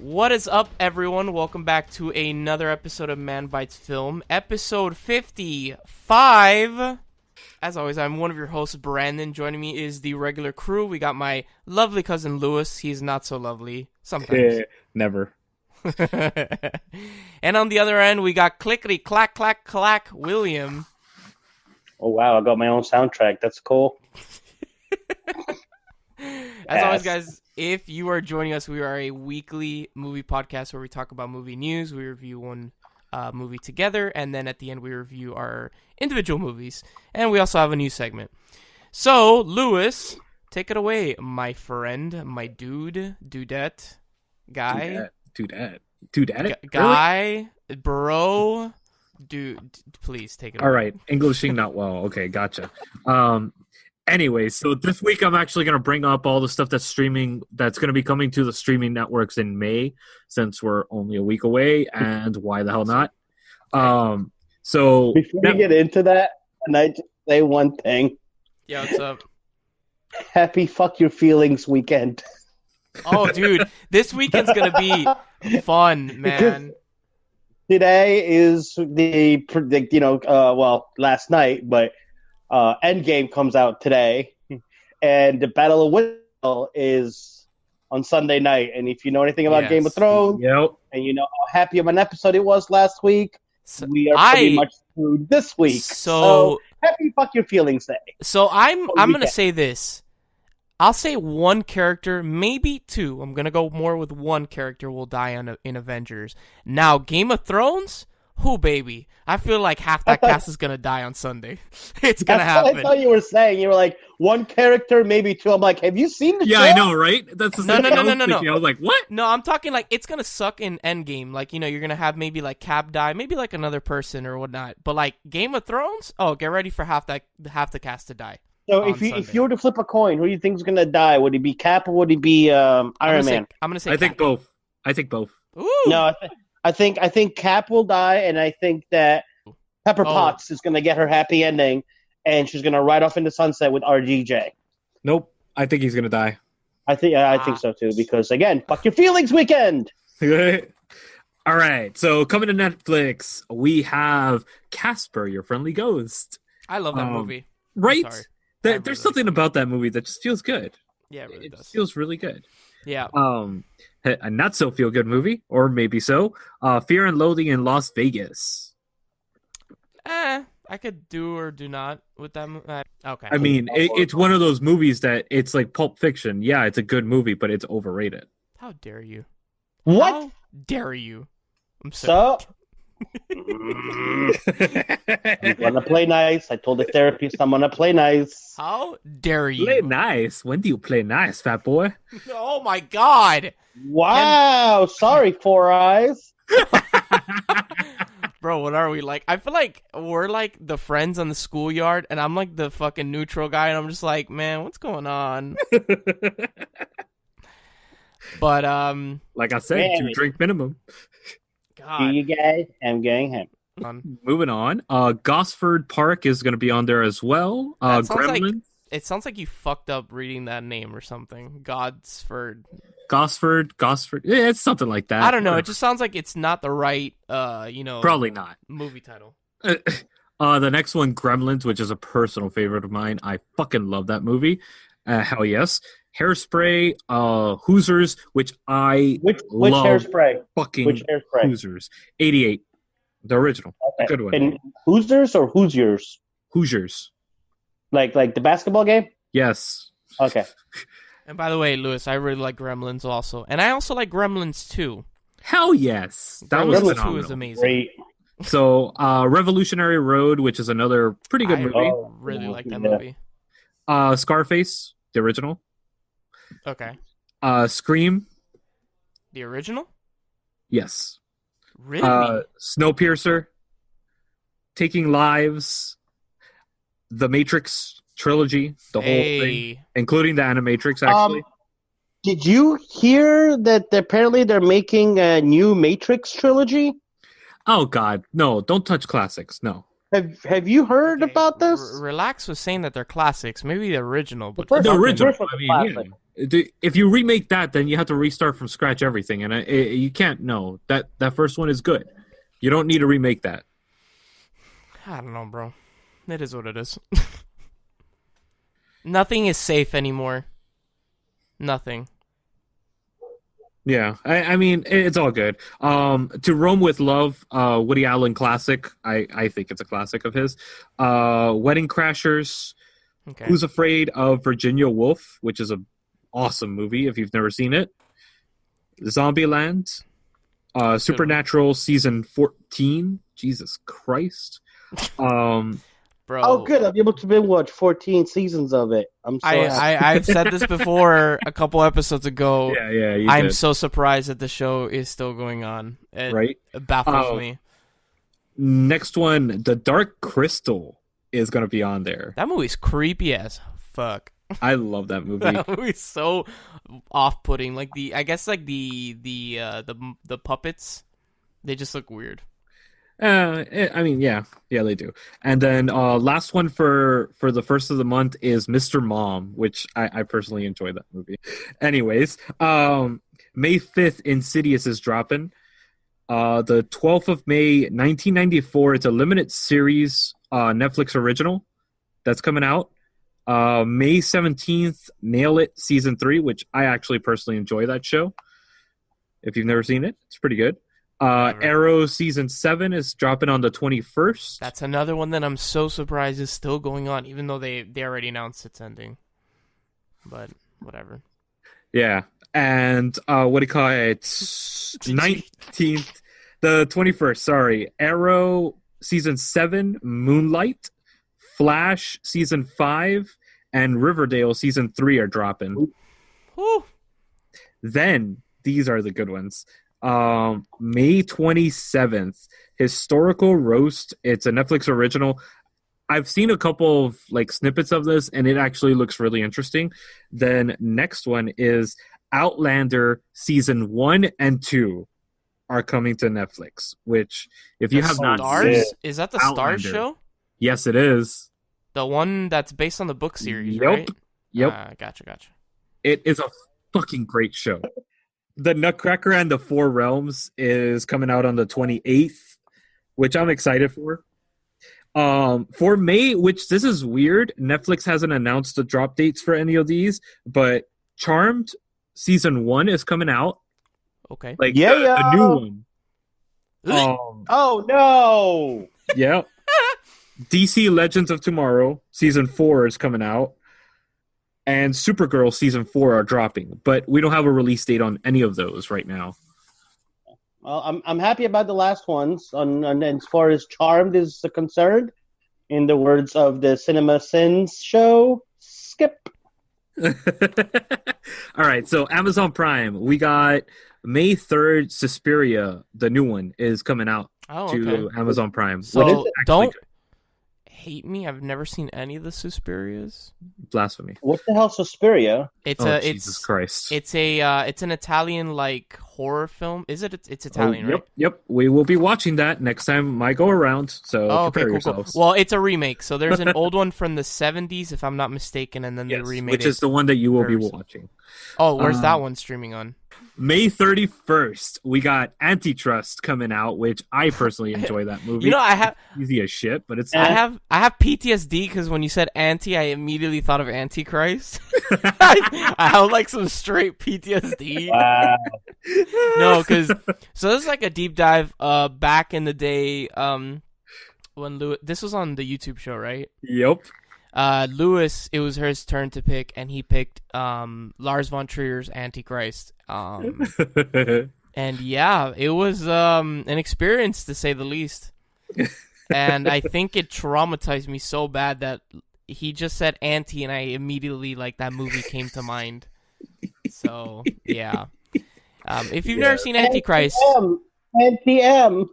What is up, everyone? Welcome back to another episode of Manbitesfilm, episode 55. As always, I'm one of your hosts, Brandon. Joining me is the regular crew. We got my lovely cousin, Lewis. He's not so lovely sometimes. Never. And on the other end, we got clickety clack clack clack William. Oh wow, I got my own soundtrack. That's cool. As always, guys, if you are joining us, we are a weekly movie podcast where we talk about movie news. We review one movie together, and then at the end we review our individual movies. And we also have a new segment. So, Lewis, take it away, my friend, my dudette, guy. Dudette? Guy, really? Bro, dude, please take it away. All right, Englishing not well. Okay, gotcha. Anyway, so this week I'm actually going to bring up all the stuff that's streaming, that's going to be coming to the streaming networks in May, since we're only a week away, and why the hell not? So before we get into that, can I just say one thing? Yeah, what's up? Happy fuck your feelings weekend. Oh, dude, this weekend's going to be fun, man. Today is last night, but Endgame comes out today, and the Battle of Winterfell is on Sunday night. And if you know anything about Game of Thrones, and you know how happy of an episode it was last week, we are pretty much screwed this week. So happy fuck your feelings day. So I'm gonna say this. I'll say one character, maybe two. I'm gonna go more with one character will die in Avengers. Now, Game of Thrones. Oh, baby. I feel like half that cast is going to die on Sunday. It's going to happen. I thought you were saying. You were like, one character, maybe two. I'm like, have you seen the show? I know, right? That's the same thing I was like, what? No, I'm talking like it's going to suck in Endgame. Like, you're going to have maybe like Cap die, maybe like another person or whatnot. But like Game of Thrones, get ready for half the cast to die. So if you were to flip a coin, who do you think is going to die? Would it be Cap or would it be Iron Man? I'm going to say I think both. Ooh. No, I think Cap will die, and I think that Pepper Potts is going to get her happy ending, and she's going to ride off into sunset with RDJ. Nope, I think he's going to die. I think so too, because again, fuck your feelings weekend. All right, so coming to Netflix, we have Casper, Your Friendly Ghost. I love that movie. Right? There's something about that movie that just feels good. Yeah, it really does. Feels really good. Yeah. A not so feel good movie, or maybe so. Fear and Loathing in Las Vegas. I could do or do not with that. Okay. I mean, it's one of those movies that it's like Pulp Fiction. Yeah, it's a good movie, but it's overrated. How dare you? What? How dare you? I'm so. I'm gonna play nice. I told the therapist I'm gonna play nice. How dare you? Play nice? When do you play nice, fat boy? Oh my god! Wow, sorry, Four Eyes. Bro, what are we like? I feel like we're like the friends on the schoolyard, and I'm like the fucking neutral guy, and I'm just like, man, what's going on? But like I said, 2-drink minimum. God. You guys, I'm going home. Moving on. Gosford Park is going to be on there as well. Gremlins. It sounds like you fucked up reading that name or something. Gosford. Yeah, it's something like that. I don't know. It just sounds like it's not the right, probably not movie title. The next one, Gremlins, which is a personal favorite of mine. I fucking love that movie. Hell yes. Hairspray, Hoosiers, which I love. Hairspray? Fucking which Hairspray? Hoosiers. 88. The original. Okay. Good one. And Hoosiers or Hoosiers? Hoosiers. Like the basketball game? Yes. Okay. And by the way, Lewis, I really like Gremlins also. And I also like Gremlins 2. Hell yes. That was Gremlins phenomenal. 2 is amazing. Great. So, Revolutionary Road, which is another pretty good movie. I really like that movie. Scarface, the original. Okay. Scream. The original? Yes. Really? Snowpiercer. Taking Lives. The Matrix trilogy. The whole thing. Including the Animatrix, actually. Did you hear that apparently they're making a new Matrix trilogy? Oh, God. No, don't touch classics. No. Have you heard about this? Relax was saying that they're classics. Maybe the original. But the original. If you remake that, then you have to restart from scratch everything, and you can't. No, that first one is good. You don't need to remake that. I don't know, bro. It is what it is. Nothing is safe anymore. Nothing. Yeah, I mean, it's all good. To Rome with Love, Woody Allen classic. I think it's a classic of his. Wedding Crashers. Okay. Who's Afraid of Virginia Woolf, which is an awesome movie if you've never seen it. Zombieland. Supernatural season 14. Jesus Christ. Bro. Oh, good. I'll be able to binge watch 14 seasons of it. I'm so happy. I've said this before a couple episodes ago. Yeah, you I'm did. so surprised that the show is still going on. It baffles me. Next one, The Dark Crystal is going to be on there. That movie's creepy as fuck. I love that movie. That movie's so off-putting. Like the puppets, they just look weird. I mean, yeah, they do. And then last one for the first of the month is Mr. Mom, which I personally enjoy that movie. Anyways, May 5th, Insidious is dropping. The 12th of May, 1994, it's a limited series Netflix original that's coming out. May 17th, Nail It Season 3, which I actually personally enjoy that show. If you've never seen it, it's pretty good. Arrow Season 7 is dropping on the 21st. That's another one that I'm so surprised is still going on, even though they already announced its ending. But whatever. Yeah. And what do you call it? 19th, the 21st, sorry. Arrow Season 7, Moonlight, Flash Season 5, and Riverdale Season 3 are dropping. Whew. Then, these are the good ones. May 27th, Historical Roast. It's a Netflix original. I've seen a couple of snippets of this, and it actually looks really interesting. Then next one is Outlander Season 1 and 2 are coming to Netflix, which if you have not seen, is that the Outlander. Stars show? Yes, it is. The one that's based on the book series, right? Yep. Gotcha. It is a fucking great show. The Nutcracker and the Four Realms is coming out on the 28th, which I'm excited for. For May, which this is weird, Netflix hasn't announced the drop dates for any of these, but Charmed Season 1 is coming out. Okay. The new one. Oh, no! Yeah. DC Legends of Tomorrow Season 4 is coming out. And Supergirl Season 4 are dropping, but we don't have a release date on any of those right now. Well, I'm happy about the last ones. And as far as Charmed is concerned, in the words of the Cinema Sins show, skip. All right, so Amazon Prime, we got May 3rd, Suspiria, the new one, is coming out to Amazon Prime. So don't hate me. I've never seen any of the Suspirias. Blasphemy. What the hell, Suspiria? Jesus Christ! It's an Italian horror film. Is it? It's Italian, right? Yep. We will be watching that next time I go around. So prepare yourselves. Cool. Well, it's a remake. So there's an old one from the 70s, if I'm not mistaken, and then they remade which is the one that you will be watching. Oh, where's that one streaming on? May 31st, we got Antitrust coming out, which I personally enjoy that movie. I have easy as shit, but it's. I have PTSD because when you said anti, I immediately thought of Antichrist. I have some straight PTSD. Wow. No, because so this is a deep dive. Back in the day, when this was on the YouTube show, right? Yep. Lewis, it was his turn to pick, and he picked Lars von Trier's Antichrist. And yeah, it was an experience to say the least. And I think it traumatized me so bad that he just said anti, and I immediately that movie came to mind. So yeah, if you've never seen Antichrist, NPM.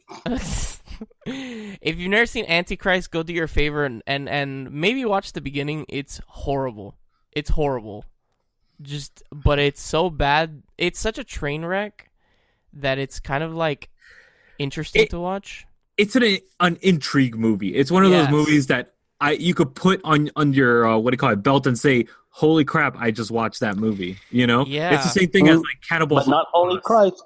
If you've never seen Antichrist, go do your favor and maybe watch the beginning. It's horrible. It's horrible. But it's so bad. It's such a train wreck that it's kind of interesting to watch. It's an intrigue movie. It's one of those movies that you could put on your what do you call it, belt and say, "Holy crap! I just watched that movie." You know, Yeah. it's the same thing as like Cannibal. But not Holy Christ.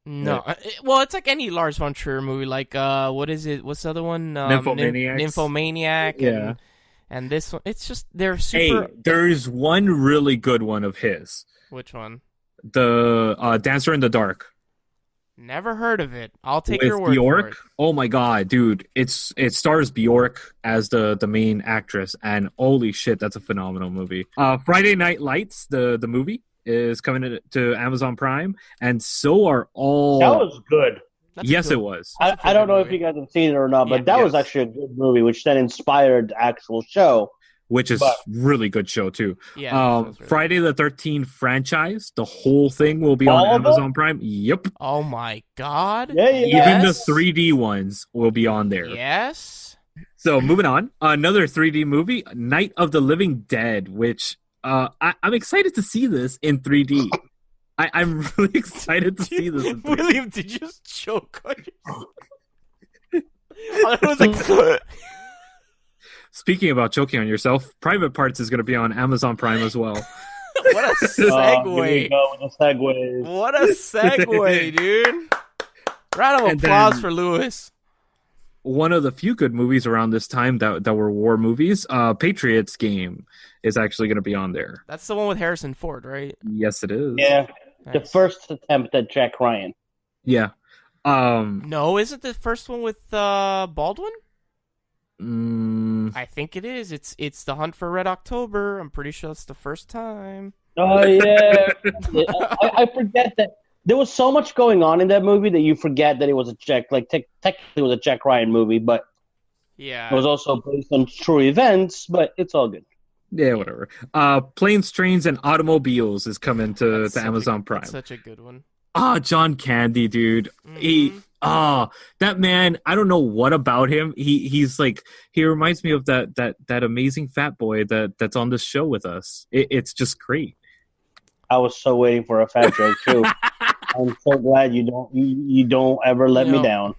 No, well, it's like any Lars von Trier movie. Like, what is it? What's the other one? Nymphomaniac. And this one. It's just they're super. Hey, there's one really good one of his. Which one? The Dancer in the Dark. Never heard of it. I'll take With your word Bjork. for it. Oh my god, dude! It stars Bjork as the main actress, and holy shit, that's a phenomenal movie. Friday Night Lights, the movie, is coming to Amazon Prime, and so are all. That was good. Yes, it was. I don't know if you guys have seen it or not, but that was actually a good movie, which then inspired the actual show. Which is really good show too. Yeah. Really Friday the 13th franchise, the whole thing will be on Amazon Prime. Yep. Oh my god. Yeah. Even the 3D ones will be on there. Yes. So moving on, another 3D movie, Night of the Living Dead, which I'm excited to see this in 3D. I'm really excited to see this in 3D. William, did you just choke on yourself? I was like. Speaking about choking on yourself, Private Parts is going to be on Amazon Prime as well. What a segue! Here we go with the segues. What a segue, dude! Round of applause for Lewis. One of the few good movies around this time that were war movies, Patriots Game, is actually going to be on there. That's the one with Harrison Ford, right? Yes, it is. Yeah, Nice. the first attempt at Jack Ryan. Yeah. No, is it the first one with Baldwin? Mm, I think it is. It's The Hunt for Red October. I'm pretty sure that's the first time. Oh yeah, I forget that there was so much going on in that movie that you forget that it was a technically it was a Jack Ryan movie, but Yeah. it was also based on true events. But it's all good. yeah, whatever. Planes, Trains, and Automobiles is coming to Amazon Prime. That's such a good one. John Candy, dude. That man, I don't know what about him. He's like, he reminds me of that amazing fat boy that's on this show with us. It's just great. I was so waiting for a fat joke too. I'm so glad you don't ever let me down.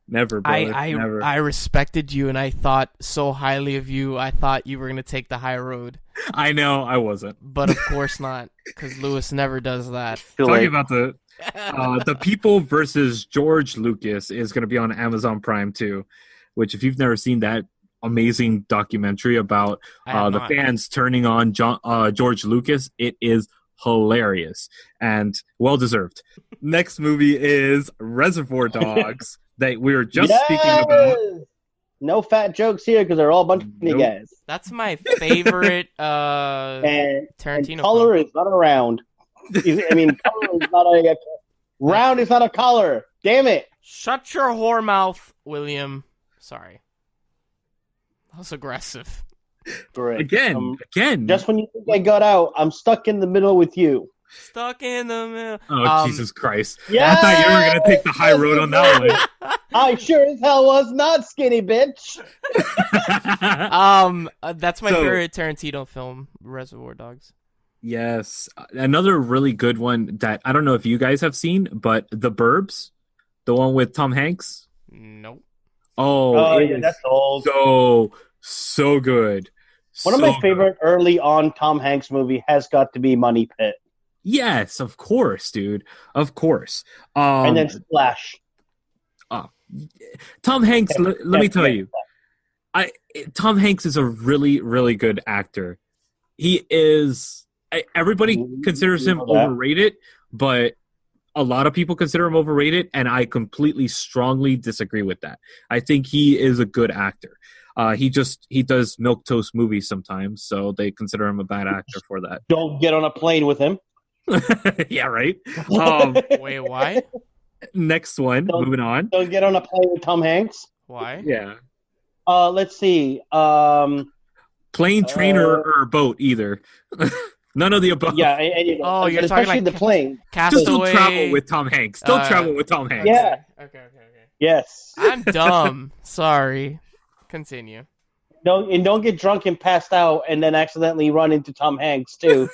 Never, brother. Never. I respected you and I thought so highly of you. I thought you were going to take the high road. I know, I wasn't. But of course not, because Lewis never does that. Talking about the People versus George Lucas is going to be on Amazon Prime too, which if you've never seen that amazing documentary about the fans turning on George Lucas, it is hilarious and well deserved. Next movie is Reservoir Dogs that we were just speaking about. No fat jokes here because they're all a bunch of funny guys. That's my favorite and Tarantino color film. is not around. I mean, color is not a round. Is not a color. Damn it! Shut your whore mouth, William. Sorry, that was aggressive. Great. Again. Just when you think I got out, I'm stuck in the middle with you. Stuck in the middle. Oh, Jesus Christ. Yeah! I thought you were going to take the high road on that one. I sure as hell was not skinny, bitch. That's my favorite Tarantino film, Reservoir Dogs. Yes. Another really good one that I don't know if you guys have seen, but The Burbs, the one with Tom Hanks. Nope. Oh yeah, that's old. So good. One of my favorite early on Tom Hanks movie has got to be Money Pit. Yes, of course, dude. Of course. And then Splash. Tom Hanks, let me tell you. Tom Hanks is a really, really good actor. He is... everybody considers him overrated, but a lot of people consider him overrated, and I completely, strongly disagree with that. I think he is a good actor. He does milquetoast movies sometimes, so they consider him a bad actor for that. Don't get on a plane with him. Yeah, right. Wait, why? Next one, moving on. Don't get on a plane with Tom Hanks. Why? Yeah. Let's see. Plane, train, or boat, either. None of the above. Yeah, and you're talking especially like the plane. Just don't travel with Tom Hanks. Don't travel with Tom Hanks. Yeah. Okay. Yes. I'm dumb. Sorry. Continue. Don't get drunk and passed out and then accidentally run into Tom Hanks too.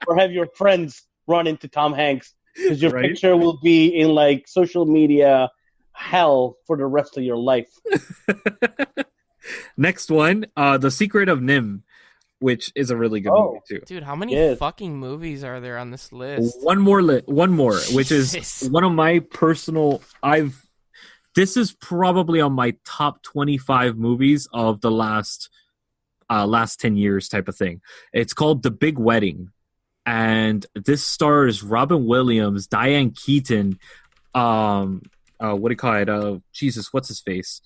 or have your friends run into Tom Hanks because your picture will be in like social media hell for the rest of your life. Next one, The Secret of Nim, which is a really good movie too. Dude, how many fucking movies are there on this list? One more, which is one of my personal. This is probably on my top 25 movies of the last 10 years type of thing. It's called The Big Wedding, and this stars Robin Williams, Diane Keaton, what do you call it? Jesus, what's his face?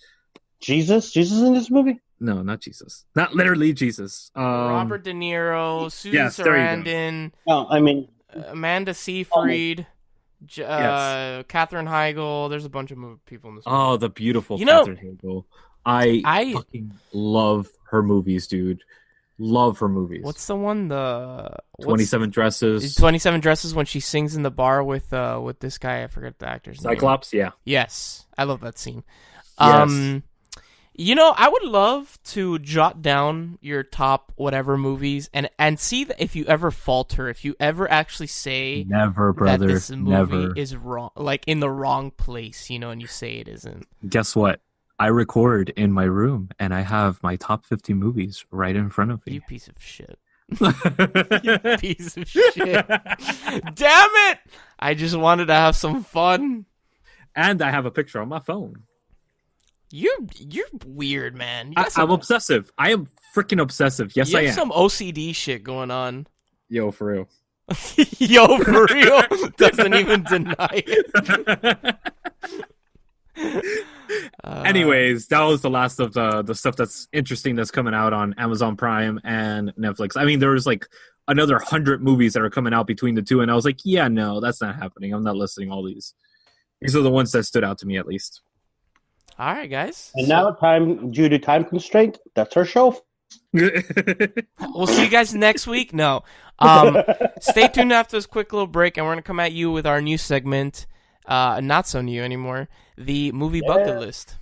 Jesus in this movie? No, not Jesus. Not literally Jesus. Robert De Niro, Susan Sarandon. No, I mean Amanda Seyfried. Katherine Heigl. There's a bunch of people in this movie. Oh, the beautiful Katherine Heigl. I fucking love her movies, dude. Love her movies. What's the one? 27 Dresses. 27 Dresses, when she sings in the bar with this guy. I forget the actor's name. Cyclops, yeah. Yes. I love that scene. Yes. I would love to jot down your top whatever movies and see if you ever falter, if you ever actually say never, brother, that this movie never is wrong, like in the wrong place, and you say it isn't. Guess what? I record in my room, and I have my top 50 movies right in front of me. You piece of shit. You piece of shit. Damn it! I just wanted to have some fun. And I have a picture on my phone. You're weird, man. I'm obsessive. I am freaking obsessive. Yes, I am. You have some OCD shit going on. Yo, for real. Yo, for real. Doesn't even deny it. Anyways, that was the last of the stuff that's interesting that's coming out on Amazon Prime and Netflix. I mean, there's like another 100 movies that are coming out between the two, and I was like, yeah, no, that's not happening. I'm not listing all these. These are the ones that stood out to me, at least. All right, guys. And now, due to time constraint, that's our show. We'll see you guys next week. No. Stay tuned after this quick little break, and we're going to come at you with our new segment, not so new anymore, the movie bucket list.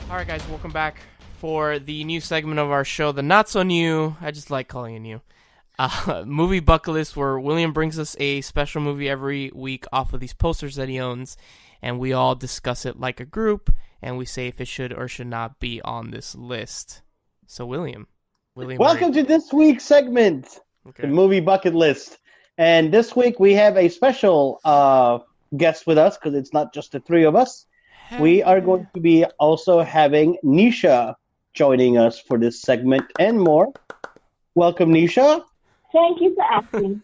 All right, guys, welcome back for the new segment of our show, the not so new, I just like calling it new, movie bucket list, where William brings us a special movie every week off of these posters that he owns, and we all discuss it like a group, and we say if it should or should not be on this list. So, William, welcome to this week's segment, the movie bucket list. And this week we have a special guest with us, because it's not just the three of us. We are going to be also having Nisha joining us for this segment and more. Welcome, Nisha. Thank you for asking.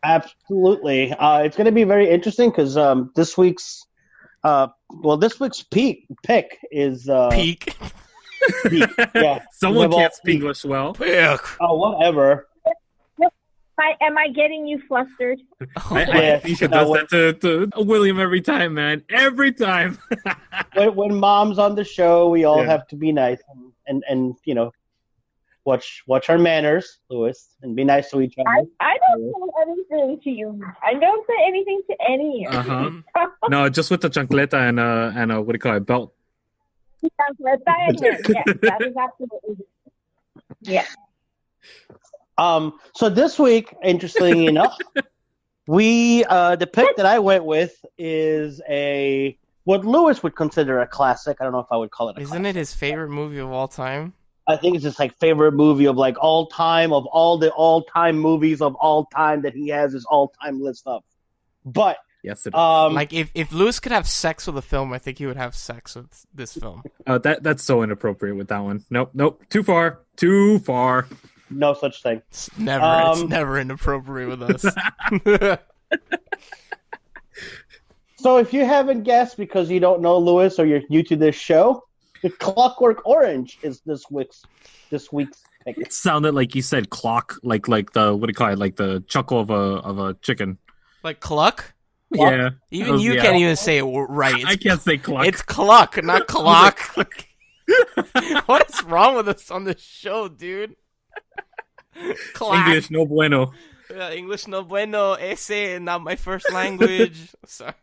Absolutely. It's going to be very interesting because this week's pick is... Peak. Peak. Yeah. Someone can't speak English well. Pick. Oh, whatever. Am I getting you flustered? Nisha does that to William every time, man. Every time. when Mom's on the show, we all have to be nice and watch our manners, Louis, and be nice to each other. I don't say anything to you. I don't say anything to any of you. No, just with the chancleta and a what do you call it, belt. Chancleta and yes, that is absolutely. Yeah. So this week, interestingly enough, the pick that I went with is what Lewis would consider a classic. I don't know if I would call it Isn't it his favorite movie of all time? I think it's his favorite movie of all time, of all the all-time movies of all time that he has his all-time list of. But yes, it is. If Lewis could have sex with a film, I think he would have sex with this film. That's so inappropriate with that one. Nope. Too far. No such thing. It's never inappropriate with us. So if you haven't guessed because you don't know Lewis or you're new to this show, the Clockwork Orange is this week's pick. It sounded like you said clock, like the what do you call it, like the chuckle of a chicken. Like cluck? Yeah. Even you can't even say it right. I can't say cluck. It's cluck, not clock. What is wrong with us on this show, dude? Clack. English no bueno. English no bueno. Ese not my first language. Sorry.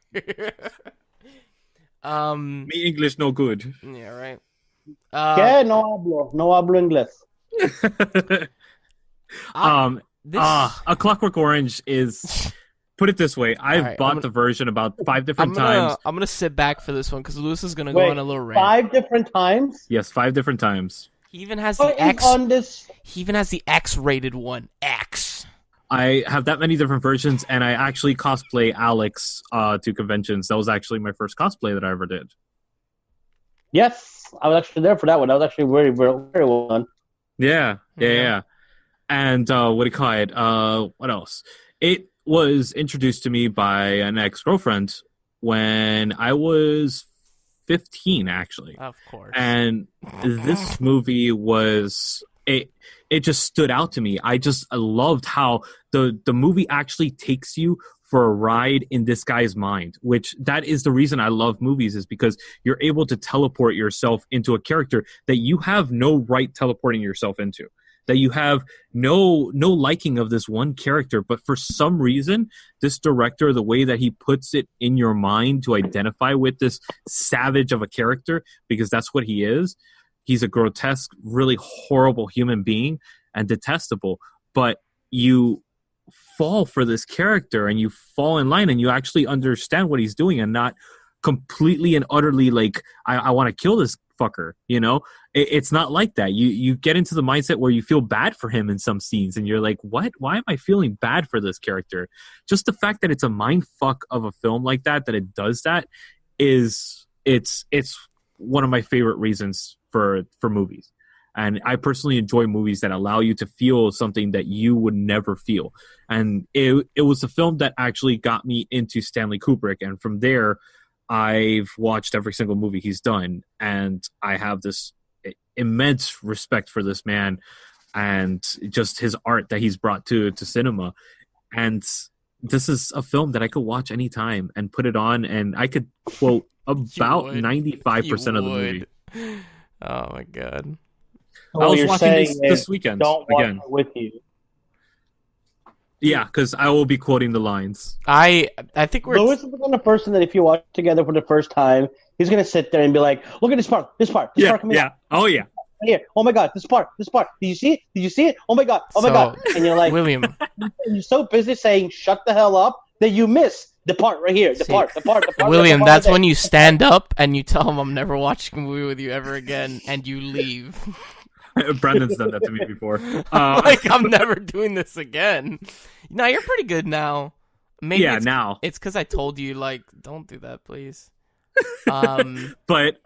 Me English no good. Yeah, right. No hablo inglés. A Clockwork Orange is. Put it this way: I've bought the version about 5 different times. I'm gonna sit back for this one because Lewis is gonna go on a little rant. 5 different times? Yes, 5 different times. He even has the X on this. He even has the X-rated one. X. I have that many different versions, and I actually cosplay Alex to conventions. That was actually my first cosplay that I ever did. Yes, I was actually there for that one. That was actually very, very, very well done. Yeah. And what do you call it? What else? It was introduced to me by an ex-girlfriend when I was 15, actually. Of course. And this movie was... It just stood out to me. I loved how the movie actually takes you for a ride in this guy's mind, which that is the reason I love movies, is because you're able to teleport yourself into a character that you have no right teleporting yourself into, that you have no liking of this one character. But for some reason, this director, the way that he puts it in your mind to identify with this savage of a character, because that's what he is. He's a grotesque, really horrible human being and detestable, but you fall for this character and you fall in line and you actually understand what he's doing and not completely and utterly like, I want to kill this fucker, you know? It's not like that. You get into the mindset where you feel bad for him in some scenes and you're like, what? Why am I feeling bad for this character? Just the fact that it's a mind fuck of a film like that it does that it's one of my favorite reasons for movies. And I personally enjoy movies that allow you to feel something that you would never feel. And it was a film that actually got me into Stanley Kubrick. And from there, I've watched every single movie he's done. And I have this immense respect for this man and just his art that he's brought to cinema. And this is a film that I could watch anytime and put it on. And I could quote about 95% of the movie. Oh my god! I was watching this weekend don't watch again it with you. Yeah, because I will be quoting the lines. I think Lewis is the kind of person that if you watch together for the first time, he's gonna sit there and be like, "Look at this part, this part coming out. Oh yeah, here. Oh my god, this part. Did you see it? Did you see it? Oh my god, my god!" And you're like, William, you're so busy saying "shut the hell up" that you miss the part right here. The part. William, that's when you stand up and you tell him, "I'm never watching a movie with you ever again," and you leave. Brandon's done that to me before. Like, I'm never doing this again. No, you're pretty good now. Maybe now. It's because I told you, like, don't do that, please. But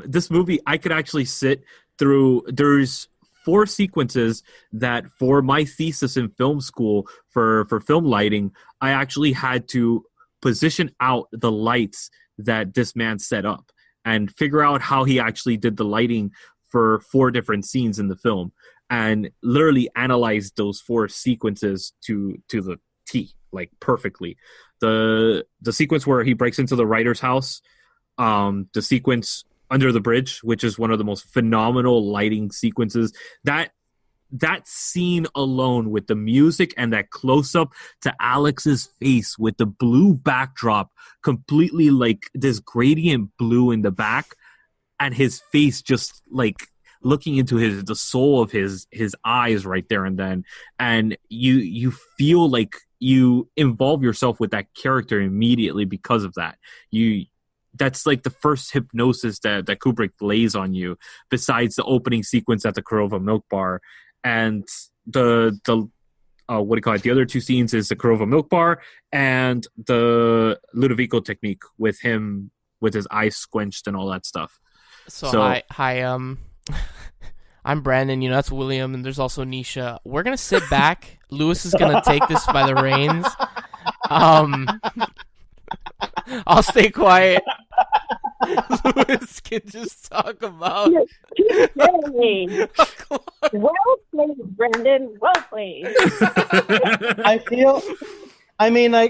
this movie, I could actually sit through. There's 4 sequences that for my thesis in film school for film lighting, I actually had to position out the lights that this man set up and figure out how he actually did the lighting for 4 different scenes in the film and literally analyze those 4 sequences to the T, like perfectly. The sequence where he breaks into the writer's house, the sequence under the bridge, which is one of the most phenomenal lighting sequences. That scene alone with the music and that close-up to Alex's face with the blue backdrop, completely like this gradient blue in the back, and his face just like looking into the soul of his eyes right there and then, and you feel like you involve yourself with that character immediately because of that. That's like the first hypnosis that Kubrick lays on you, besides the opening sequence at the Korova Milk Bar. And the what do you call it? The other 2 scenes is the Korova Milk Bar and the Ludovico technique with him with his eyes squenched and all that stuff. So hi, I'm Brandon. You know, that's William, and there's also Nisha. We're gonna sit back. Lewis is gonna take this by the reins. I'll stay quiet. Lewis can just talk about. Well played, Brandon. Well played.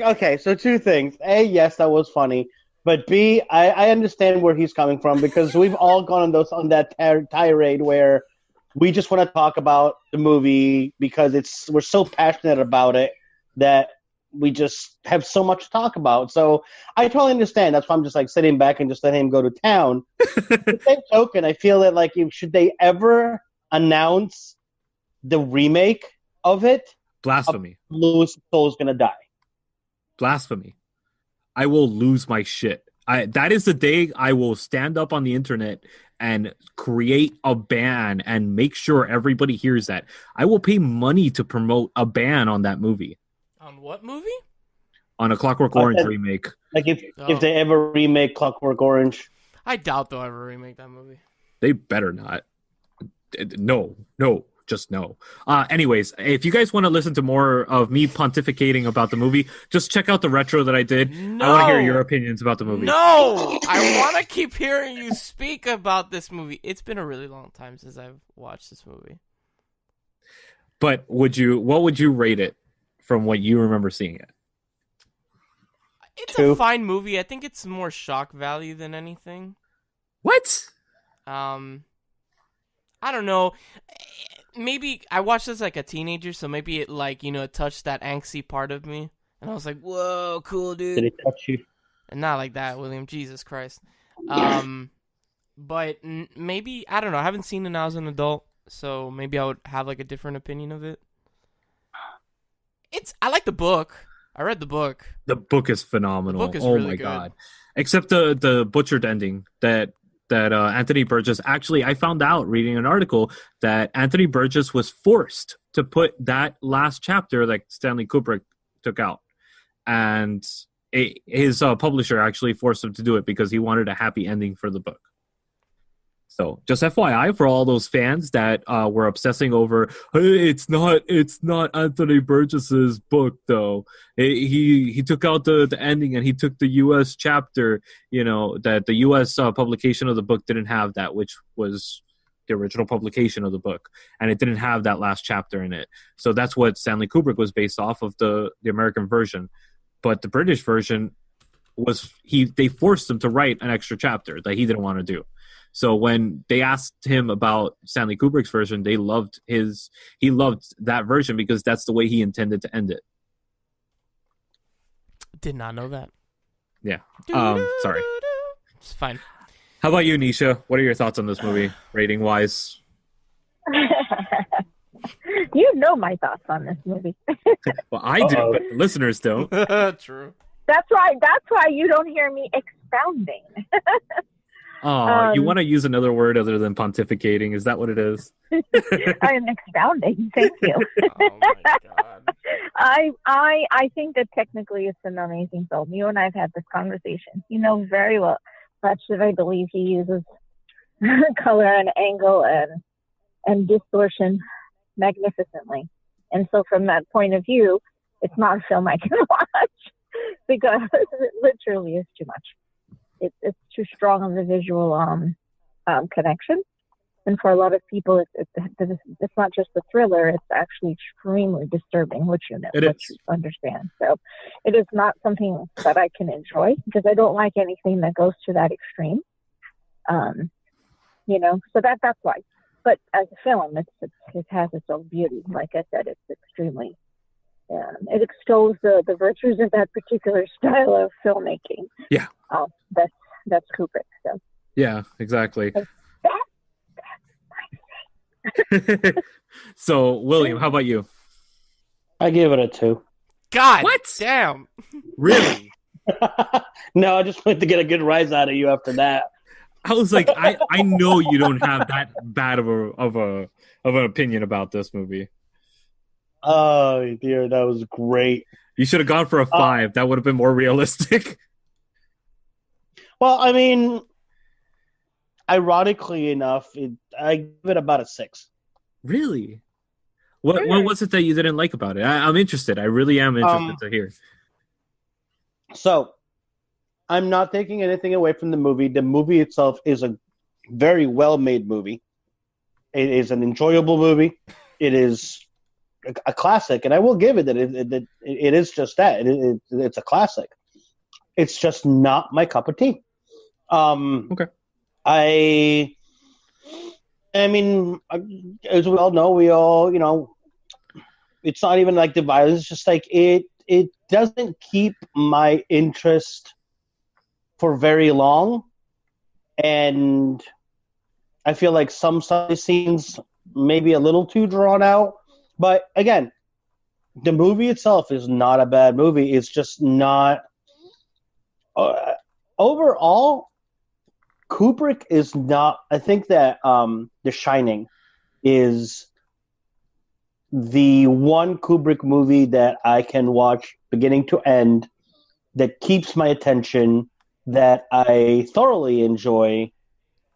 Okay, so 2 things. A, yes, that was funny. But B, I understand where he's coming from because we've all gone on that tirade where we just want to talk about the movie because we're so passionate about it that we just have so much to talk about. So I totally understand. That's why I'm just like sitting back and just letting him go to town. The same token, I feel that like should they ever announce the remake of it, Blasphemy. Louis' soul is gonna die. Blasphemy. I will lose my shit. That is the day I will stand up on the internet and create a ban and make sure everybody hears that. I will pay money to promote a ban on that movie. On what movie? On a Clockwork Orange remake. Like if they ever remake Clockwork Orange. I doubt they'll ever remake that movie. They better not. No, just no. Anyways, if you guys want to listen to more of me pontificating about the movie, just check out the retro that I did. No. I want to hear your opinions about the movie. No! I want to keep hearing you speak about this movie. It's been a really long time since I've watched this movie. But what would you rate it from what you remember seeing it? It's a fine movie. I think it's more shock value than anything. What? I don't know. Maybe I watched this like a teenager, so maybe it it touched that angsty part of me, and I was like, "Whoa, cool, dude." Did it touch you? And not like that, William. Jesus Christ. But maybe I don't know. I haven't seen it now as an adult, so maybe I would have like a different opinion of it. I like the book. I read the book. The book is phenomenal. The book is oh really my good. God! Except the butchered ending that Anthony Burgess, actually, I found out reading an article that Anthony Burgess was forced to put that last chapter that Stanley Kubrick took out, and his publisher actually forced him to do it because he wanted a happy ending for the book. So just FYI for all those fans that were obsessing over, hey, it's not Anthony Burgess's book though. He took out the ending and he took the U.S. chapter. That the U.S. Publication of the book didn't have that, which was the original publication of the book, and it didn't have that last chapter in it. So that's what Stanley Kubrick was based off of, the American version, but the British version was they forced him to write an extra chapter that he didn't want to do. So when they asked him about Stanley Kubrick's version, he loved that version because that's the way he intended to end it. Did not know that. Yeah. Sorry. It's fine. How about you, Nisha? What are your thoughts on this movie, rating wise? You know my thoughts on this movie. Well, I do, but the listeners don't. True. That's why you don't hear me expounding. You want to use another word other than pontificating? Is that what it is? I am expounding. Thank you. Oh my God. I think that technically it's an amazing film. You and I have had this conversation. You know very well much that I believe he uses color and angle and distortion magnificently. And so from that point of view, it's not a film I can watch because it literally is too much. It's too strong of a visual connection, and for a lot of people, it's not just a thriller; it's actually extremely disturbing, which you understand. So, it is not something that I can enjoy because I don't like anything that goes to that extreme. So that's why. But as a film, it has its own beauty. Like I said, it's extremely. It extols the virtues of that particular style of filmmaking. Yeah. That's Kubrick. So. Yeah, exactly. So, William, how about you? I give it a 2. God, what? Damn. Really? No, I just wanted to get a good rise out of you after that. I was like, I know you don't have that bad of an opinion about this movie. Oh dear, that was great. You should have gone for a 5. That would have been more realistic. Well, I mean, ironically enough, I give it about a 6. Really? What was it that you didn't like about it? I'm interested. I really am interested to hear. So, I'm not taking anything away from the movie. The movie itself is a very well-made movie. It is an enjoyable movie. It is a classic, and I will give it that it is just that. It's a classic. It's just not my cup of tea. Okay. I mean, as we all know, it's not even like the violence. It's just like it doesn't keep my interest for very long, and I feel like some scenes maybe a little too drawn out. But again, the movie itself is not a bad movie. It's just not. Overall, Kubrick is not. I think that The Shining is the one Kubrick movie that I can watch beginning to end, that keeps my attention, that I thoroughly enjoy,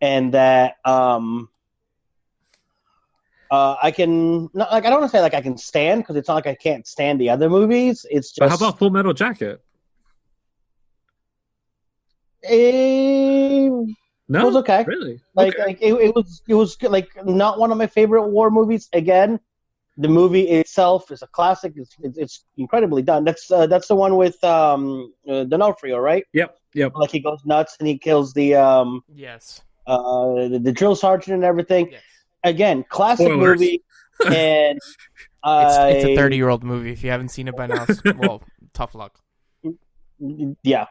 and that I can not, like, I don't want to say like I can stand, because it's not like I can't stand the other movies. It's just. But how about Full Metal Jacket? It No, was okay. Really? Like, okay. it was like not one of my favorite war movies. Again, the movie itself is a classic. It's incredibly done. That's the one with D'Onofrio, right? Yep. Like, he goes nuts and he kills the Yes. the drill sergeant and everything. Yes. Again, classic Spoilers. movie, and It's a 30-year-old movie. If you haven't seen it by now, well, tough luck. yeah.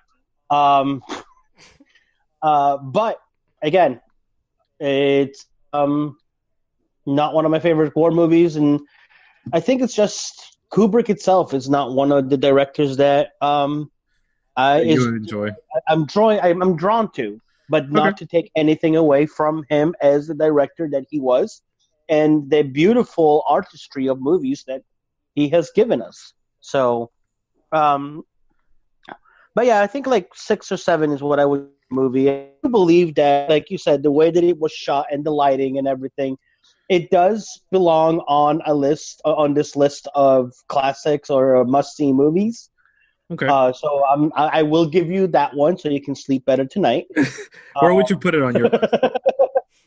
But again, it's not one of my favorite war movies, and I think it's just Kubrick itself is not one of the directors that You enjoy. I'm drawn to, but not to take anything away from him as the director that he was, and the beautiful artistry of movies that he has given us. So, but yeah, I think like 6 or 7 is what I would movie. I believe that, like you said, the way that it was shot and the lighting and everything, it does belong on this list of classics or must-see movies. Okay. So I will give you that one, so you can sleep better tonight. Where would you put it on your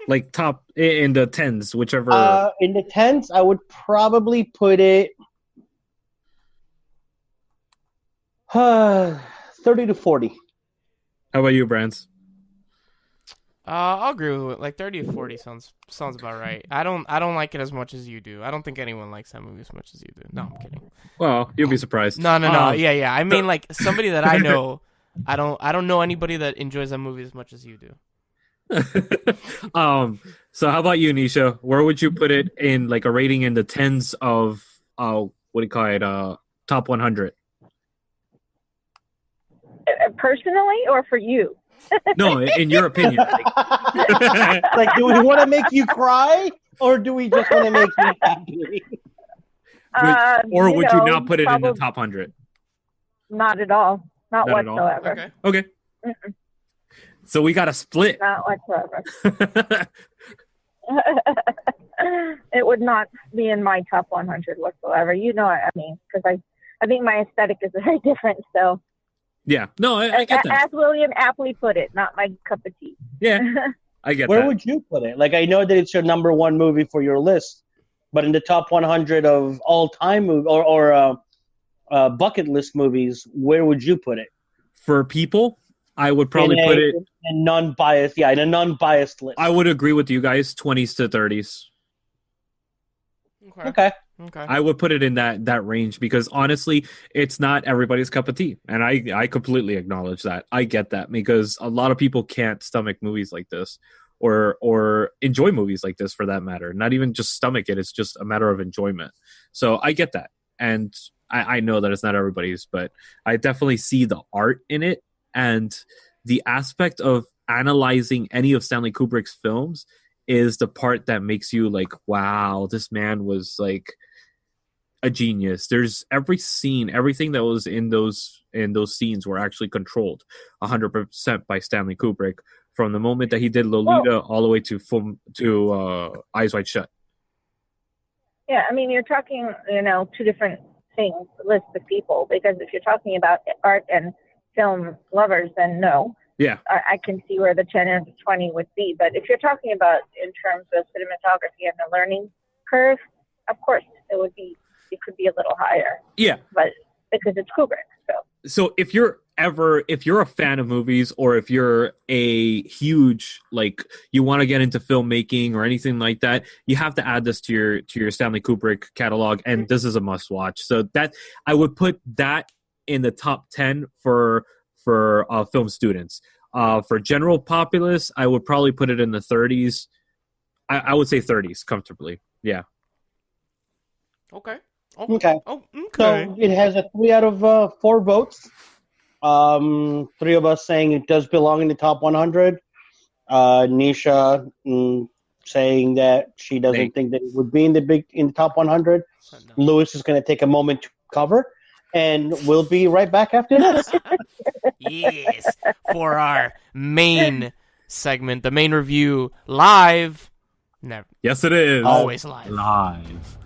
like top in the 10s, whichever? In the 10s, I would probably put it 30 to 40. How about you, Brands? I'll agree with it. Like 30 to 40 sounds about right. I don't like it as much as you do. I don't think anyone likes that movie as much as you do. No, I'm kidding. Well, you'll be surprised. No. Yeah. I mean, like, somebody that I know, I don't know anybody that enjoys that movie as much as you do. So how about you, Nisha? Where would you put it in, like, a rating in the 10s of what do you call it? Top 100. Personally, or for you? No, in your opinion. Like, do we want to make you cry, or do we just want to make you happy? Or would you not put it in the top 100? Not at all. Not Not whatsoever. Okay. Mm-mm. So we got a split. Not whatsoever. It would not be in my top 100 whatsoever. You know what I mean? Because I think my aesthetic is very different. So. Yeah. No, I get that. As William aptly put it, not my cup of tea. Yeah, I get that. Where would you put it? Like, I know that it's your number one movie for your list, but in the top 100 of all-time movie or bucket list movies, where would you put it? For people, I would probably put it in non-biased. Yeah, in a non-biased list. I would agree with you guys, 20s to 30s. Okay. I would put it in that range because honestly, it's not everybody's cup of tea, and I completely acknowledge that. I get that because a lot of people can't stomach movies like this, or enjoy movies like this for that matter. Not even just stomach it; it's just a matter of enjoyment. So I get that, and I know that it's not everybody's, but I definitely see the art in it and the aspect of analyzing any of Stanley Kubrick's films is the part that makes you like, wow, this man was like a genius. There's every scene, everything that was in those scenes were actually controlled 100% by Stanley Kubrick from the moment that he did Lolita all the way to Eyes Wide Shut. Yeah, I mean, you're talking, two different things, lists of people, because if you're talking about art and film lovers, then no. Yeah, I can see where the 10 and the 20 would be. But if you're talking about in terms of cinematography and the learning curve, of course, it could be a little higher. Yeah. But because it's Kubrick. So if you're a fan of movies, or if you're a huge, like, you want to get into filmmaking or anything like that, you have to add this to your Stanley Kubrick catalog, and this is a must watch. So that I would put that in the top 10 for film students. For general populace, I would probably put it in the 30s. I would say 30s comfortably. Yeah. Okay. Okay. Oh, okay. So it has a 3 out of 4 votes. 3 of us saying it does belong in the top 100. Nisha saying that she doesn't think that it would be in the top 100. No. Lewis is going to take a moment to cover, and we'll be right back after this. Yes, for our main segment, the main review, live. Never. Yes, it is. Always live. Live.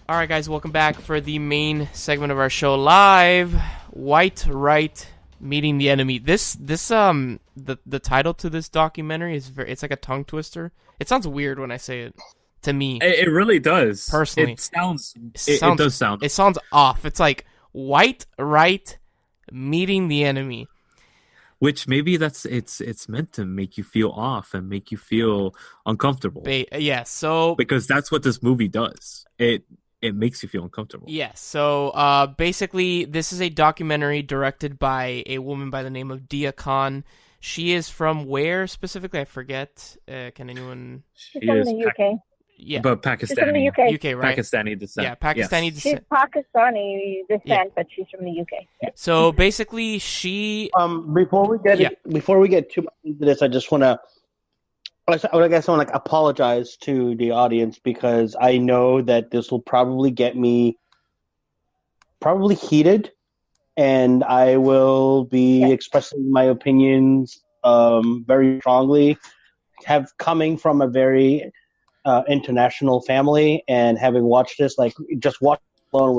All right, guys, welcome back for the main segment of our show, live. Whiteright meeting the enemy. The title to this documentary it's like a tongue twister. It sounds weird when I say it. To me, it really does. Personally, it does sound. It sounds off. It's like Whiteright meeting the enemy. Which maybe it's meant to make you feel off and make you feel uncomfortable. Yeah. So because that's what this movie does. It makes you feel uncomfortable. Yes. So basically, this is a documentary directed by a woman by the name of Dia Khan. She is from where specifically? I forget. Can anyone? She's from the UK. Yeah, but Pakistani. She's from the UK. UK, right? Pakistani descent. Yeah, Pakistani descent. She's Pakistani descent, but she's from the UK. Yeah. So basically, she. Before we get too much into this, I just want to. I guess I want to apologize to the audience because I know that this will probably get me heated, and I will be expressing my opinions very strongly. Coming from a very international family and having watched this, like just watching alone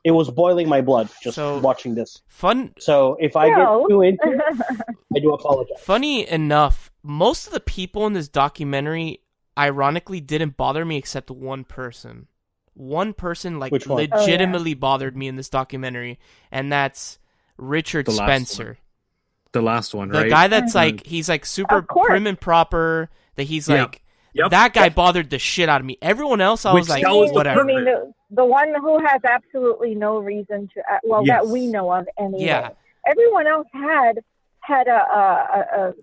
was boiling my blood just watching this. Fun. So if I get too into it, I do apologize. Funny enough, most of the people in this documentary, ironically, didn't bother me except one person. One person, like, legitimately bothered me in this documentary, and that's Richard Spencer. The last one, right? The guy that's like, he's like super prim and proper, that he's like, that guy bothered the shit out of me. Everyone else, I was like, whatever. I mean, the one who has absolutely no reason to, that we know of anyway. Yeah. Everyone else had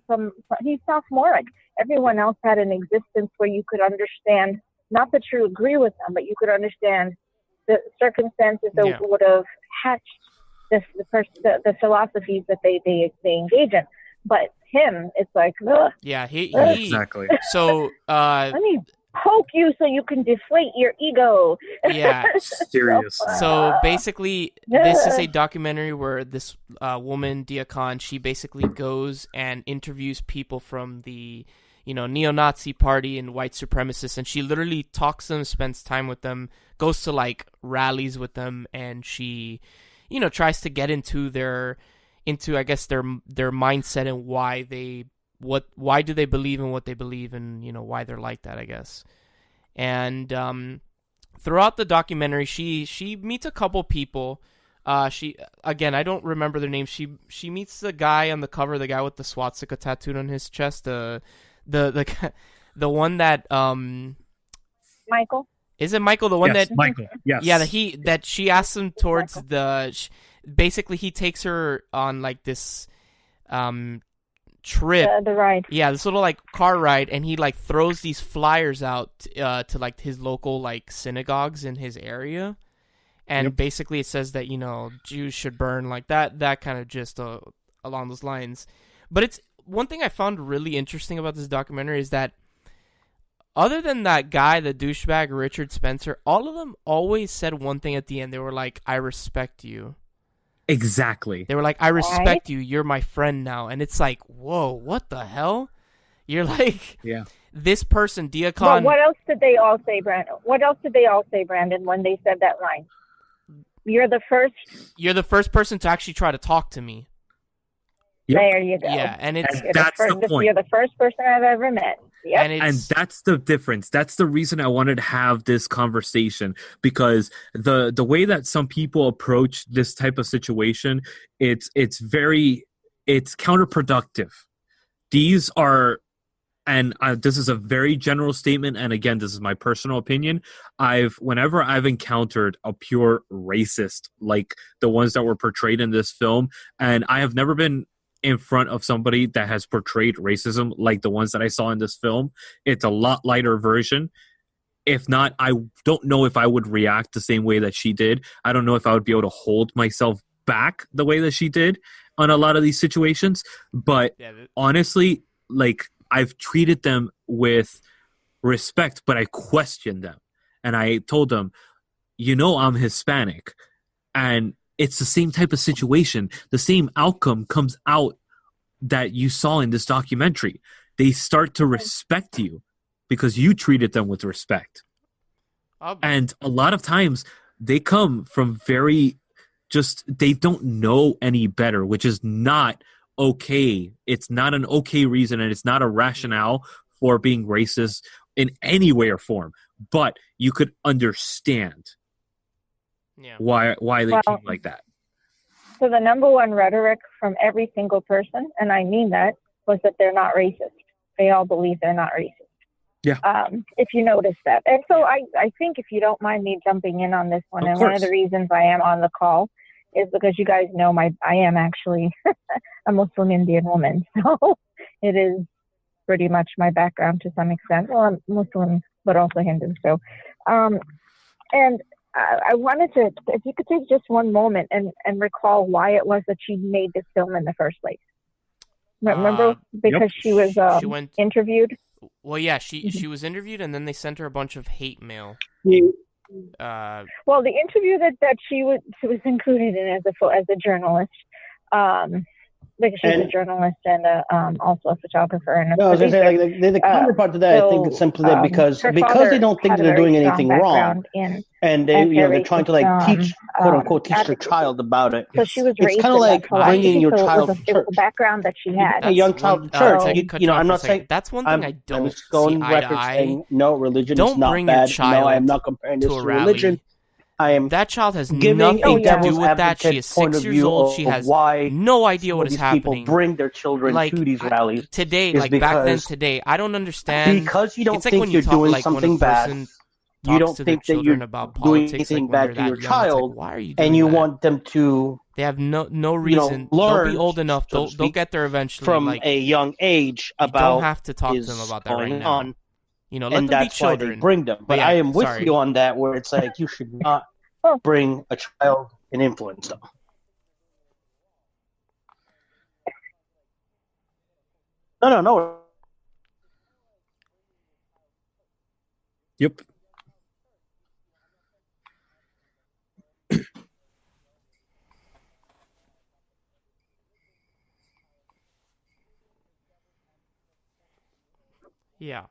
some, he's sophomoric. Everyone else had an existence where you could understand, not that you agree with them, but you could understand the circumstances that would have hatched the philosophies that they engage in. But him, it's like, ugh. Yeah, exactly. So, let me poke you so you can deflate your ego. Yeah, seriously. So basically, this is a documentary where this woman, Dia Khan, she basically goes and interviews people from the, neo-Nazi party and white supremacists, and she literally talks to them, spends time with them, goes to like rallies with them, and she, tries to get into I guess their mindset and why do they believe in what they believe and why they're like that, I guess. And throughout the documentary, she meets a couple people. I don't remember their names. She meets the guy on the cover, the guy with the swastika tattooed on his chest, the one that Michael. Is it Michael? The one that Michael? Yes. Yeah, that she asks him towards basically he takes her on like this trip, the ride. Yeah, this little like car ride, and he like throws these flyers out to like his local like synagogues in his area, and basically it says that Jews should burn, like that kind of just along those lines. But it's one thing I found really interesting about this documentary is that other than that guy, the douchebag Richard Spencer, all of them always said one thing at the end. They were like, "I respect you." Exactly. They were like, "I respect you. You're my friend now." And it's like, whoa, what the hell? You're like, this person, Dia Khan. Well, what else did they all say, Brandon, when they said that line? You're the first person to actually try to talk to me. Yep. There you go. Yeah, and that's the point. You're the first person I've ever met. Yep. And that's the difference. That's the reason I wanted to have this conversation, because the way that some people approach this type of situation, it's counterproductive. These are and this is a very general statement, and again, this is my personal opinion. Whenever I've encountered a pure racist, like the ones that were portrayed in this film, and I have never been in front of somebody that has portrayed racism like the ones that I saw in this film. It's a lot lighter version. If not, I don't know if I would react the same way that she did. I don't know if I would be able to hold myself back the way that she did on a lot of these situations. But honestly, like, I've treated them with respect, but I questioned them. And I told them, I'm Hispanic. And it's the same type of situation. The same outcome comes out that you saw in this documentary. They start to respect you because you treated them with respect. And a lot of times they come from they don't know any better, which is not okay. It's not an okay reason, and it's not a rationale for being racist in any way or form. But you could understand why they came like that. So the number one rhetoric from every single person, and I mean that, was that they're not racist. They all believe they're not racist. Yeah. If you notice that. And so I think, if you don't mind me jumping in on this one, of and course. one of the reasons I am on the call is because you guys know I am actually a Muslim Indian woman. So it is pretty much my background to some extent. Well, I'm Muslim, but also Hindu. So, and I wanted to, if you could take just one moment and recall why it was that she made this film in the first place. Remember? Because she was interviewed. Well, yeah, she was interviewed, and then they sent her a bunch of hate mail. Well, the interview that she was included in as a journalist, because she's a journalist and also a photographer. And I was going to say, like, the counterpart to that, I think, is simply that because they don't think they're doing anything wrong, and they're trying to, like, teach, quote unquote, teach their child about it. So she was it's kind of like bringing your child to church. It was the background that she had. A young child to church. I'm not saying that's one thing I don't I'm going see eye to eye. saying no, religion don't is not bring bad. Your child no, I am not comparing this to religion. I am that child has nothing to do with that. She is 6 years old. She has no idea what is happening. People bring their children to these rallies today, back then. Today, I don't understand because you don't think you're doing something bad. You don't think that you're doing anything bad to your child, why are you and you want them to. They have no reason. They'll be old enough. They'll get there eventually. From a young age, about you don't have to talk to them about that right now. Let them that's be children. Why they bring them. But I am with you on that, where it's like you should not bring a child and influence them. No. Yep. Yeah.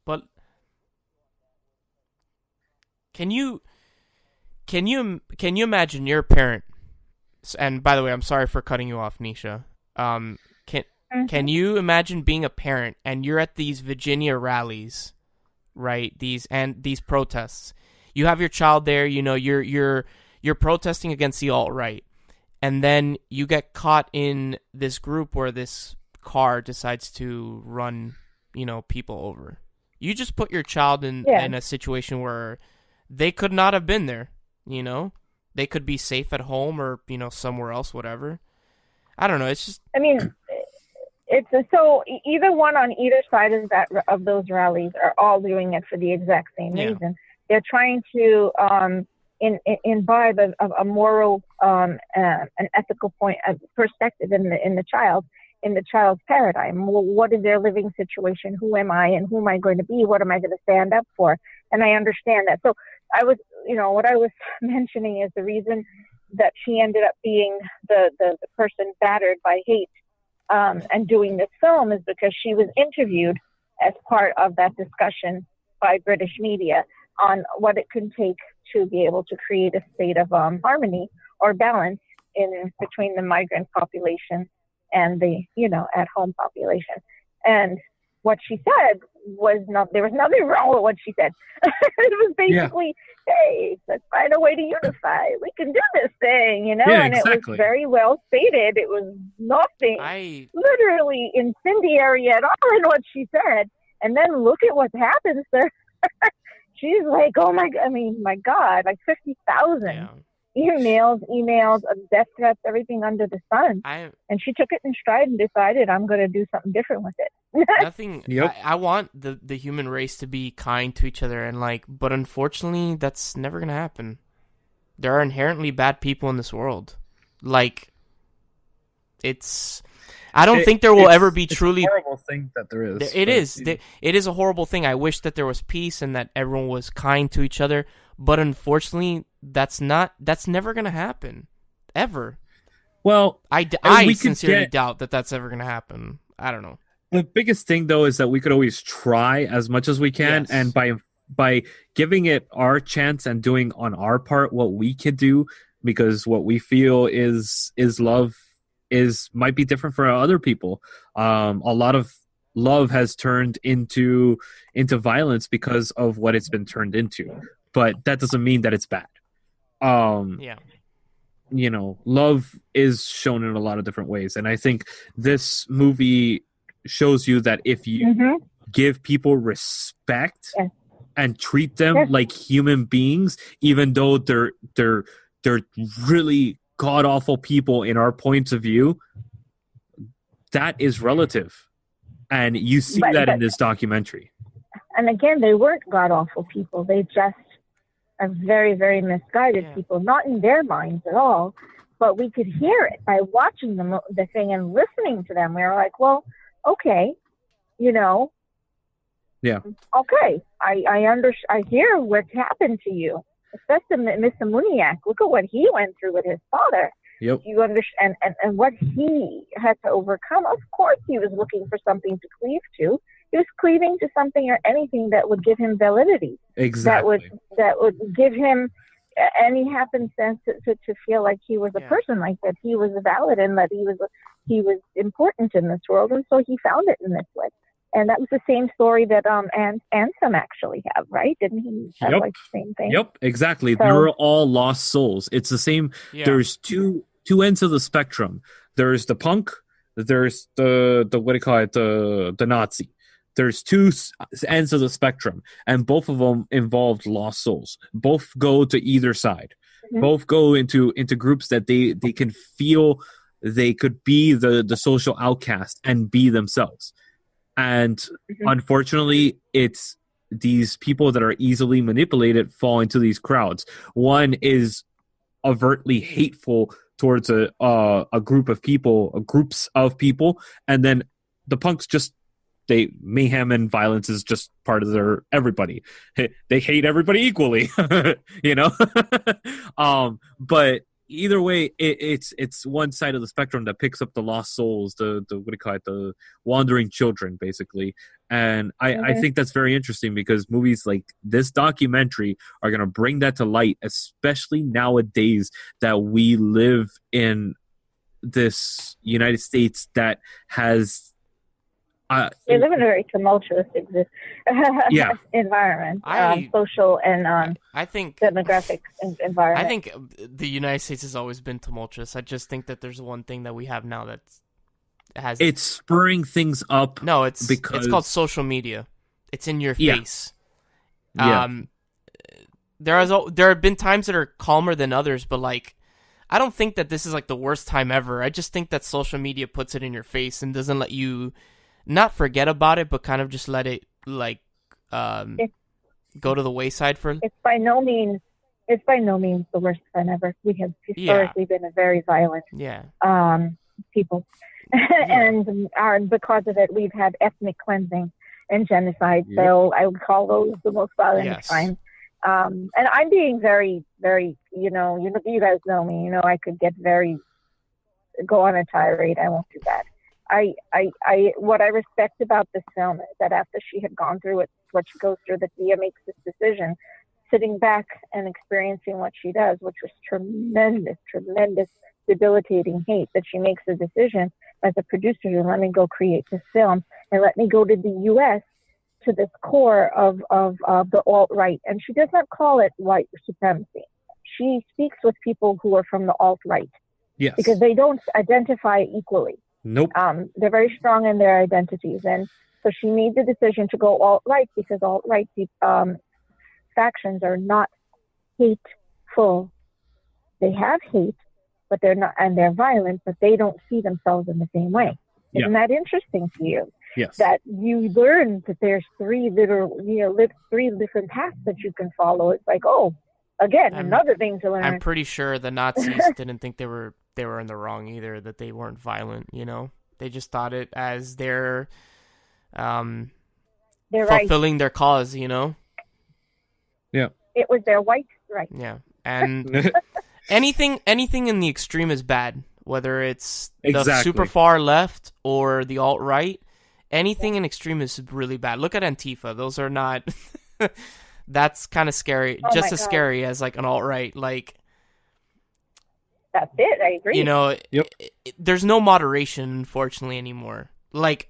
But can you imagine you're a parent? And by the way, I'm sorry for cutting you off, Nisha. Can you imagine being a parent and you're at these Virginia rallies, right? These protests. You have your child there. You're protesting against the alt-right, and then you get caught in this group where this car decides to run, people over. You just put your child in a situation where they could not have been there. They could be safe at home or somewhere else, whatever. I don't know. It's just. I mean, so either one on either side of those rallies are all doing it for the exact same reason. They're trying to imbibe a moral, an ethical perspective in the child's paradigm. Well, what is their living situation? Who am I, and who am I going to be? What am I going to stand up for? And I understand that. So I was, what I was mentioning is the reason that she ended up being the person battered by hate and doing this film is because she was interviewed as part of that discussion by British media on what it can take to be able to create a state of harmony or balance in between the migrant population and the, at-home population. And what she said there was nothing wrong with what she said. It was basically, hey, let's find a way to unify. We can do this thing, Yeah, and exactly. It was very well stated. It was nothing literally incendiary at all in what she said. And then look at what happens there. She's like, oh my God, like 50,000 emails of death threats, everything under the sun. And she took it in stride and decided, I'm going to do something different with it. Nothing. Yep. I want the human race to be kind to each other, but unfortunately, that's never going to happen. There are inherently bad people in this world. I don't think there will ever be truly. It's a horrible thing that there is. It is a horrible thing. I wish that there was peace and that everyone was kind to each other. But unfortunately, that's never going to happen. Ever. Well, I sincerely doubt that that's ever going to happen. I don't know. The biggest thing, though, is that we could always try as much as we can. Yes. And by giving it our chance and doing on our part what we could do, because what we feel is love might be different for other people. A lot of love has turned into violence because of what it's been turned into. But that doesn't mean that it's bad. Love is shown in a lot of different ways. And I think this movie shows you that if you give people respect and treat them like human beings, even though they're really god-awful people in our points of view, that is relative. And you see that in this documentary. And again, they weren't god-awful people. They just are very, very misguided people, not in their minds at all, but we could hear it by watching the thing and listening to them. We were like, well, okay, okay, I hear what happened to you, especially Mr. Muniak. Look at what he went through with his father. Yep. You understand, and what he had to overcome. Of course, he was looking for something to cleave to. He was cleaving to something or anything that would give him validity. Exactly. That would give him any happenstance to feel like he was a person, like that he was valid and that he was important in this world, and so he found it in this way. And that was the same story that Ansem actually have, right? Didn't he have like the same thing? Yep, exactly. So, they were all lost souls. It's the same. Yeah. There's two ends of the spectrum. There's the punk. There's the what do you call it? The Nazi. There's two ends of the spectrum, and both of them involved lost souls. Both go to either side. Mm-hmm. Both go into groups that they can feel they could be the social outcast and be themselves. And unfortunately, it's these people that are easily manipulated fall into these crowds. One is overtly hateful towards a group of people, groups of people, and then the punks just mayhem and violence is just part of their everybody. They hate everybody equally, but either way, it's one side of the spectrum that picks up the lost souls, the what do you call it, the wandering children, basically. And I think that's very interesting because movies like this documentary are going to bring that to light, especially nowadays that we live in this United States that has we live in a very tumultuous environment, social and I think demographic environment. I think the United States has always been tumultuous. I just think that there's one thing that we have now it's spurring things up. No, it's called social media. It's in your face. Yeah. There have been times that are calmer than others, but I don't think that this is the worst time ever. I just think that social media puts it in your face and doesn't let you not forget about it, but kind of just let it go to the wayside for. It's by no means the worst time ever. We have historically been a very violent people, and because of it, we've had ethnic cleansing and genocide. Yep. So I would call those the most violent crimes. And I'm being very, very, you guys know me. I could go on a tirade. I won't do that. What I respect about this film is that after she had gone through what she goes through, that Dia makes this decision sitting back and experiencing what she does, which was tremendous, debilitating hate, that she makes a decision as a producer to let me go create this film and let me go to the U.S. to this core of the alt-right. And she does not call it white supremacy. She speaks with people who are from the alt-right. Yes. Because they don't identify equally. Nope. They're very strong in their identities. And so she made the decision to go alt-right because alt-right factions are not hateful. They have hate, but they're not, and they're violent, but they don't see themselves in the same way. Yeah. Isn't that interesting to you? Yes. That you learn that there's three different paths that you can follow. It's like, oh, again, another thing to learn. I'm pretty sure the Nazis didn't think they were in the wrong either, that they weren't violent, you know? They just thought it as they're fulfilling their cause, you know? Yeah. It was their white right. Yeah. And anything in the extreme is bad, whether it's the super far left or the alt-right. Anything in extreme is really bad. Look at Antifa. Those are not... That's kind of scary. Just as scary as like an alt-right. Like, that's it. I agree. You know, there's no moderation, unfortunately, anymore. Like,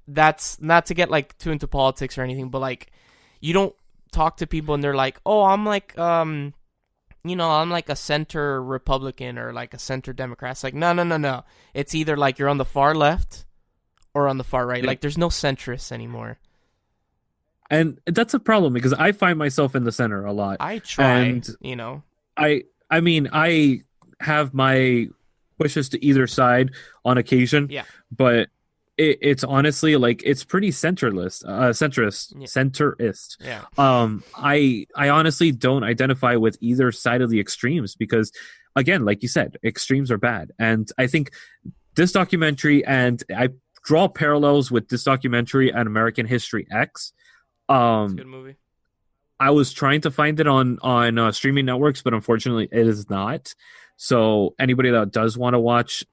that's not to get like too into politics or anything, but like, you don't talk to people and they're like, oh, I'm like, you know, I'm like a center Republican or like a center Democrat. It's like, no. It's either like you're on the far left or on the far right. Like, there's no centrists anymore. And that's a problem because I find myself in the center a lot. I try, you know. I mean, I have my pushes to either side on occasion. Yeah. But it's honestly like it's pretty centrist. Yeah. I honestly don't identify with either side of the extremes because, again, like you said, extremes are bad. And I think this documentary, and I draw parallels with this documentary and American History X. It's a good movie. I was trying to find it on streaming networks, but unfortunately it is not. So anybody that does want to watch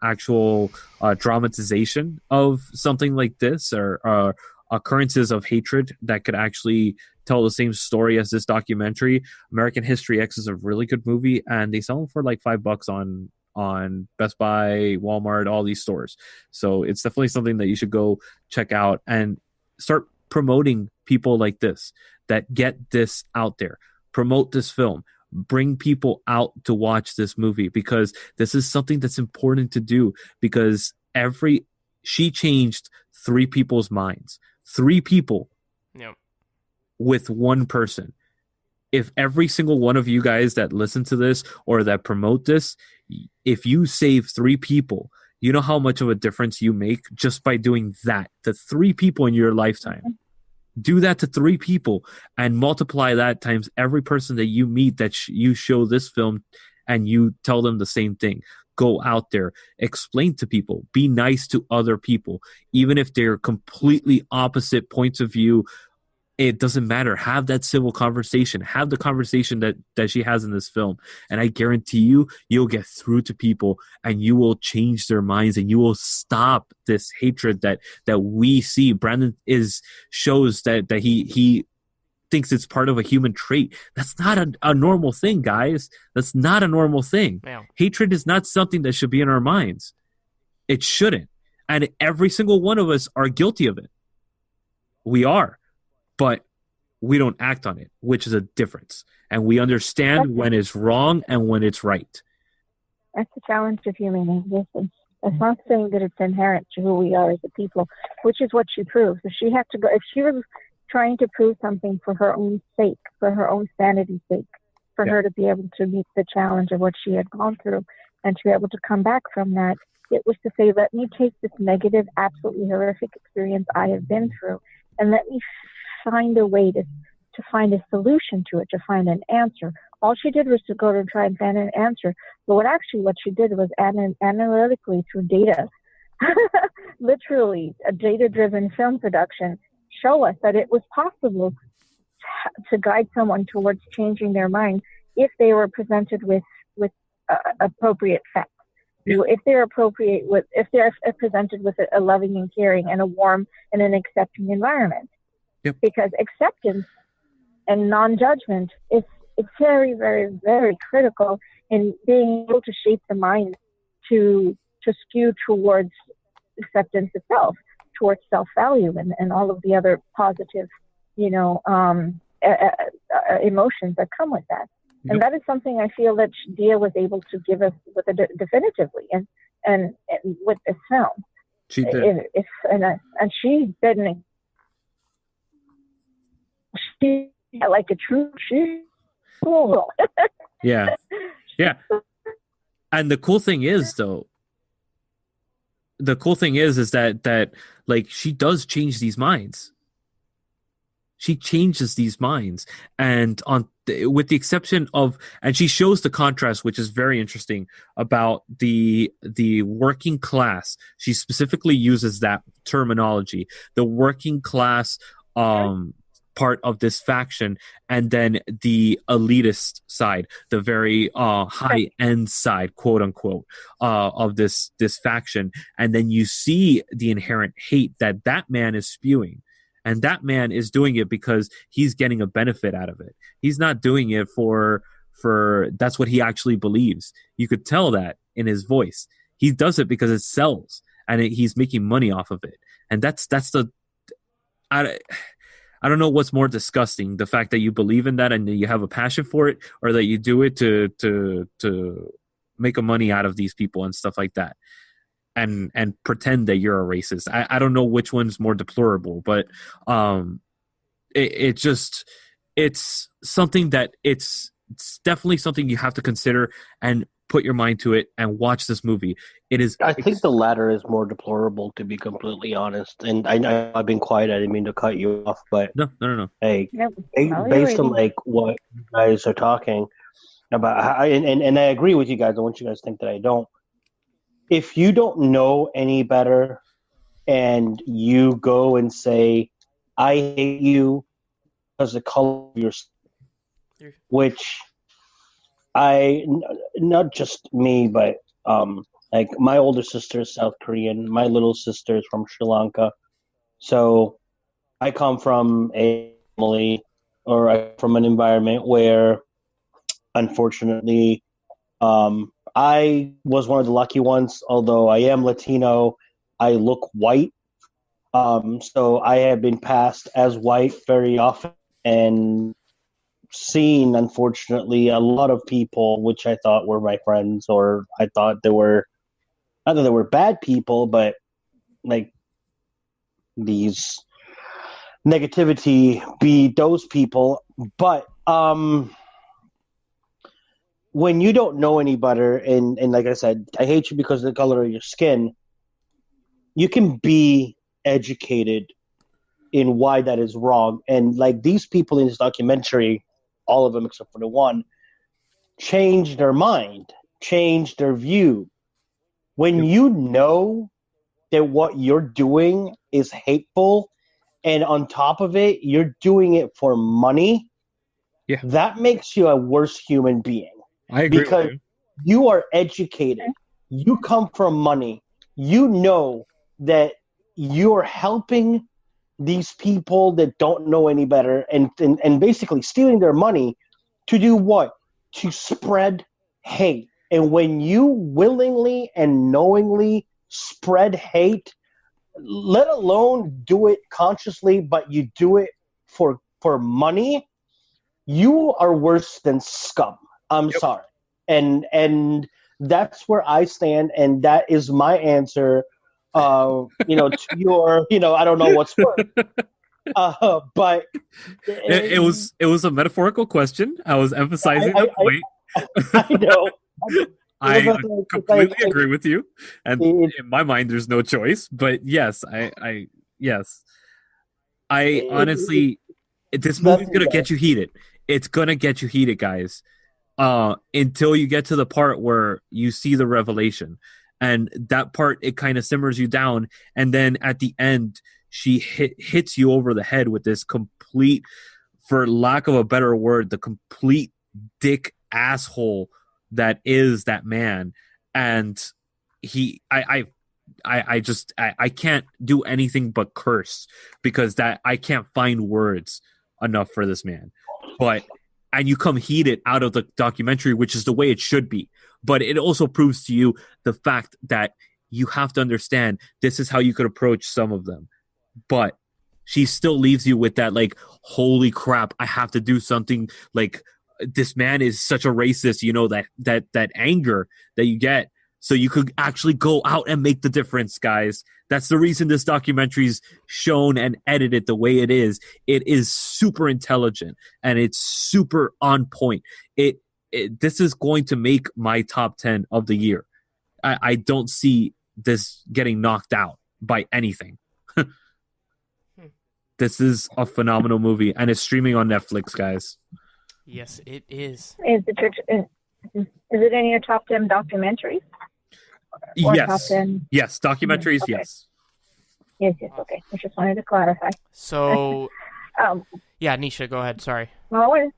actual dramatization of something like this or occurrences of hatred that could actually tell the same story as this documentary, American History X is a really good movie, and they sell them for like $5 on Best Buy, Walmart, all these stores. So it's definitely something that you should go check out and start promoting people like this that get this out there. Promote this film. Bring people out to watch this movie because this is something that's important to do because she changed 3 people's minds. 3 people with one person. If every single one of you guys that listen to this or that promote this, if you save 3 people, you know how much of a difference you make just by doing that to 3 people in your lifetime. Do that to 3 people and multiply that times every person that you meet that you show this film and you tell them the same thing. Go out there, explain to people, be nice to other people, even if they're completely opposite points of view. It doesn't matter. Have that civil conversation. Have the conversation that she has in this film. And I guarantee you'll get through to people and you will change their minds and you will stop this hatred that we see. Brandon shows that he thinks it's part of a human trait. That's not a normal thing, guys. That's not a normal thing. Yeah. Hatred is not something that should be in our minds. It shouldn't. And every single one of us are guilty of it. We are. But we don't act on it, which is a difference. And we understand when it's wrong and when it's right. That's the challenge of human existence. That's not saying that it's inherent to who we are as a people, which is what she proves. If she had to go, if she was trying to prove something for her own sake, for her own sanity's sake, for her to be able to meet the challenge of what she had gone through and to be able to come back from that, it was to say, let me take this negative, absolutely horrific experience I have been through and let me find a way to find a solution to it, to find an answer. All she did was to go to try and find an answer. But what she did was analytically through data, literally a data-driven film production, show us that it was possible to guide someone towards changing their mind if they were presented with appropriate facts. If they're presented with a loving and caring and a warm and an accepting environment. Yep. Because acceptance non-judgment is very, very, very critical in being able to shape the mind to skew towards acceptance itself, towards self-value and all of the other positive, emotions that come with that. Yep. And that is something I feel that Dia was able to give us with definitively and with this film. She did. And she didn't. She like a true she. Cool. Yeah. And the cool thing is though, is that like she does change these minds. She changes these minds, and with the exception of, and she shows the contrast, which is very interesting, about the working class. She specifically uses that terminology, the working class part of this faction, and then the elitist side, the very high end side, quote unquote, of this faction. And then you see the inherent hate that man is spewing. And that man is doing it because he's getting a benefit out of it. He's not doing it for that's what he actually believes. You could tell that in his voice. He does it because it sells, and he's making money off of it. And that's the I don't know what's more disgusting, the fact that you believe in that and you have a passion for it, or that you do it to make a money out of these people and stuff like that. And pretend that you're a racist. I don't know which one's more deplorable, but it's something that it's definitely something you have to consider and put your mind to it and watch this movie. I think the latter is more deplorable, to be completely honest. And I know I've been quiet. I didn't mean to cut you off, but no. Hey, based on like what you guys are talking about, and I agree with you guys. I want you guys to think that I don't. If you don't know any better and you go and say, I hate you because of the color of your skin, which not just me, but like my older sister is South Korean, my little sister is from Sri Lanka. So I come from a family from an environment where, unfortunately, I was one of the lucky ones. Although I am Latino, I look white. So I have been passed as white very often and seen, unfortunately, a lot of people, which I thought were my friends, or I thought they were, not that they were bad people, but like these negativity be those people. But when you don't know any better, and like I said, I hate you because of the color of your skin, you can be educated in why that is wrong. And like these people in this documentary, all of them except for the one, changed their mind, changed their view. When you know that what you're doing is hateful, and on top of it, you're doing it for money, that makes you a worse human being. I agree because with you are educated. You come from money. You know that you're helping these people that don't know any better and basically stealing their money to do what? To spread hate. And when you willingly and knowingly spread hate, let alone do it consciously, but you do it for money, you are worse than scum. I'm sorry. And that's where I stand, and that is my answer, to your, I don't know what's worse. But it was a metaphorical question. I was emphasizing the point. I know. I completely agree with you. And in my mind, there's no choice. But yes, I honestly, this movie's going to get you heated. It's going to get you heated, guys. Until you get to the part where you see the revelation. And that part, it kind of simmers you down. And then at the end, she hits you over the head with this complete, for lack of a better word, the complete dick asshole that is that man. And I can't do anything but curse because that I can't find words enough for this man. and you come heated out of the documentary, which is the way it should be. But it also proves to you the fact that you have to understand this is how you could approach some of them. But she still leaves you with that, like, holy crap, I have to do something. Like, this man is such a racist, you know, that anger that you get. So you could actually go out and make the difference, guys. That's the reason this documentary's shown and edited the way it is. It is super intelligent and it's super on point. This is going to make my top 10 of the year. I don't see this getting knocked out by anything. This is a phenomenal movie, and it's streaming on Netflix, guys. Yes, it is. Is it in your top 10 documentaries? Or Yes. Top 10? Yes, documentaries, Okay. yes. Yes, okay. I just wanted to clarify. So, yeah, Nisha, go ahead. Sorry. Well, I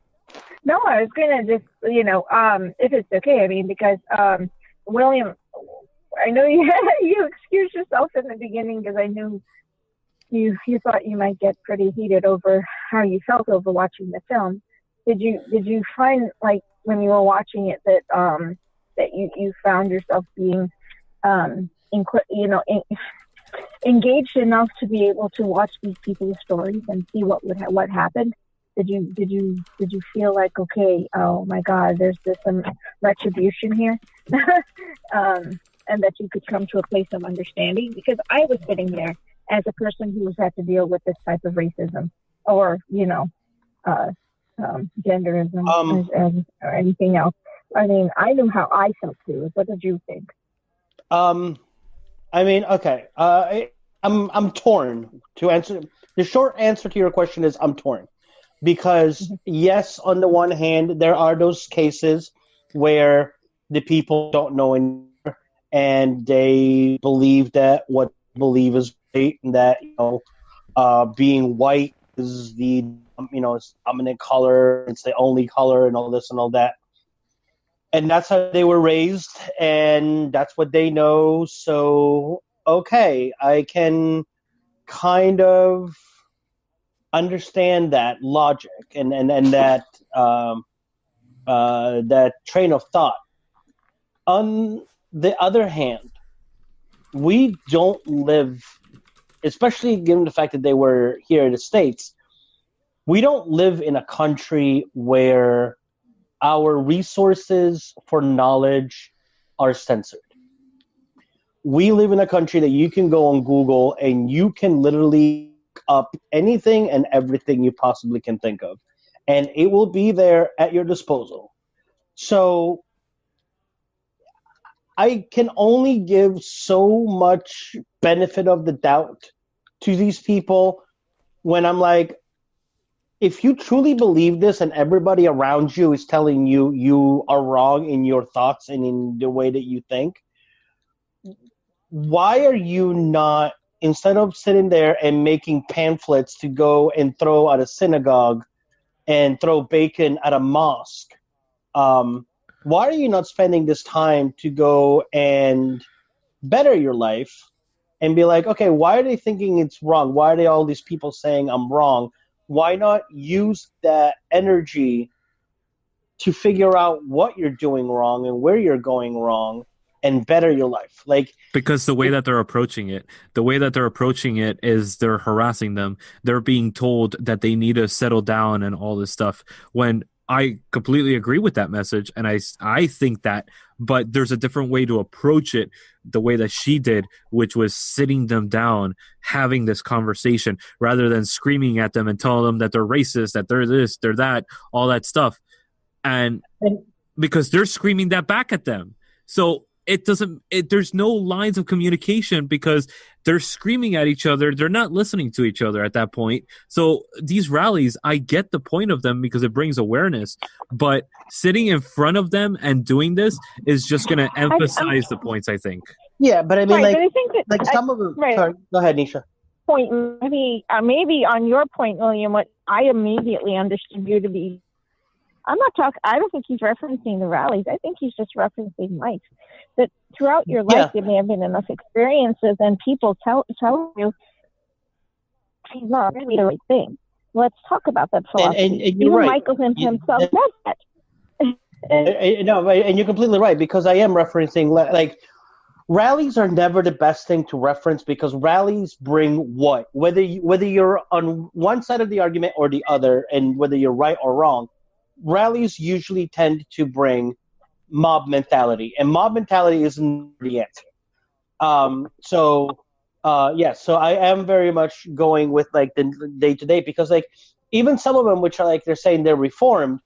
was going to just, if it's okay, I mean, because William, I know you excused yourself in the beginning because I knew you thought you might get pretty heated over how you felt over watching the film. Did you find, like, when you were watching it that you found yourself being engaged enough to be able to watch these people's stories and see what happened? Did you feel like, okay, oh my God, there's some retribution here, and that you could come to a place of understanding? Because I was sitting there as a person who's had to deal with this type of racism or genderism or anything else. I mean, I knew how I felt too. What did you think? I mean, okay. I'm torn to answer. The short answer to your question is I'm torn. Because, yes, on the one hand, there are those cases where the people don't know anymore and they believe that what they believe is right and that, being white is the, it's dominant color, it's the only color and all this and all that. And that's how they were raised and that's what they know. So, okay, I can kind of understand that logic and that that train of thought. On the other hand, we don't live, especially given the fact that they were here in the States, we don't live in a country where our resources for knowledge are censored. We live in a country that you can go on Google and you can literally up anything and everything you possibly can think of, and it will be there at your disposal. So I can only give so much benefit of the doubt to these people when I'm like, if you truly believe this and everybody around you is telling you you are wrong in your thoughts and in the way that you think, why are you not, instead of sitting there and making pamphlets to go and throw at a synagogue and throw bacon at a mosque, why are you not spending this time to go and better your life and be like, okay, why are they thinking it's wrong? Why are they all these people saying I'm wrong? Why not use that energy to figure out what you're doing wrong and where you're going wrong and better your life? Like, because the way that they're approaching it is they're harassing them. They're being told that they need to settle down and all this stuff. When I completely agree with that message, and I think that, but there's a different way to approach it, the way that she did, which was sitting them down, having this conversation, rather than screaming at them and telling them that they're racist, that they're this, they're that, all that stuff. And because they're screaming that back at them. So there's no lines of communication because they're screaming at each other. They're not listening to each other at that point. So these rallies, I get the point of them because it brings awareness, but sitting in front of them and doing this is just going to emphasize the points, I think. Yeah, but I mean, right, but I think that, some of them. Right. Sorry, go ahead, Nisha. Point, maybe on your point, William, what I immediately understood you to be. I don't think he's referencing the rallies. I think he's just referencing life. That throughout your life, there may have been enough experiences and people tell you he's not really the right thing. let's talk about that philosophy. And you're even right. Michael himself says that. No, and you're completely right, because I am referencing, like, rallies are never the best thing to reference, because rallies bring what? Whether you're on one side of the argument or the other, and whether you're right or wrong, rallies usually tend to bring mob mentality, and mob mentality isn't the answer. So I am very much going with, like, the day-to-day, because, like, even some of them, which are, like, they're saying they're reformed,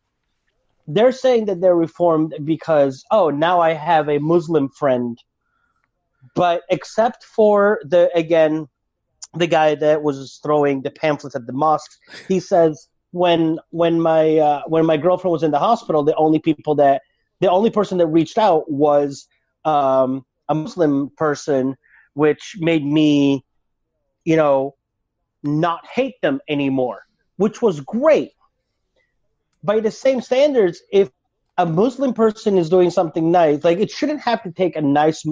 they're saying that they're reformed because, oh, now I have a Muslim friend. But except for the guy that was throwing the pamphlets at the mosques, he says when my girlfriend was in the hospital, the only person that reached out was a Muslim person, which made me, not hate them anymore, which was great. By the same standards, if a Muslim person is doing something nice, like, it shouldn't have to take a nice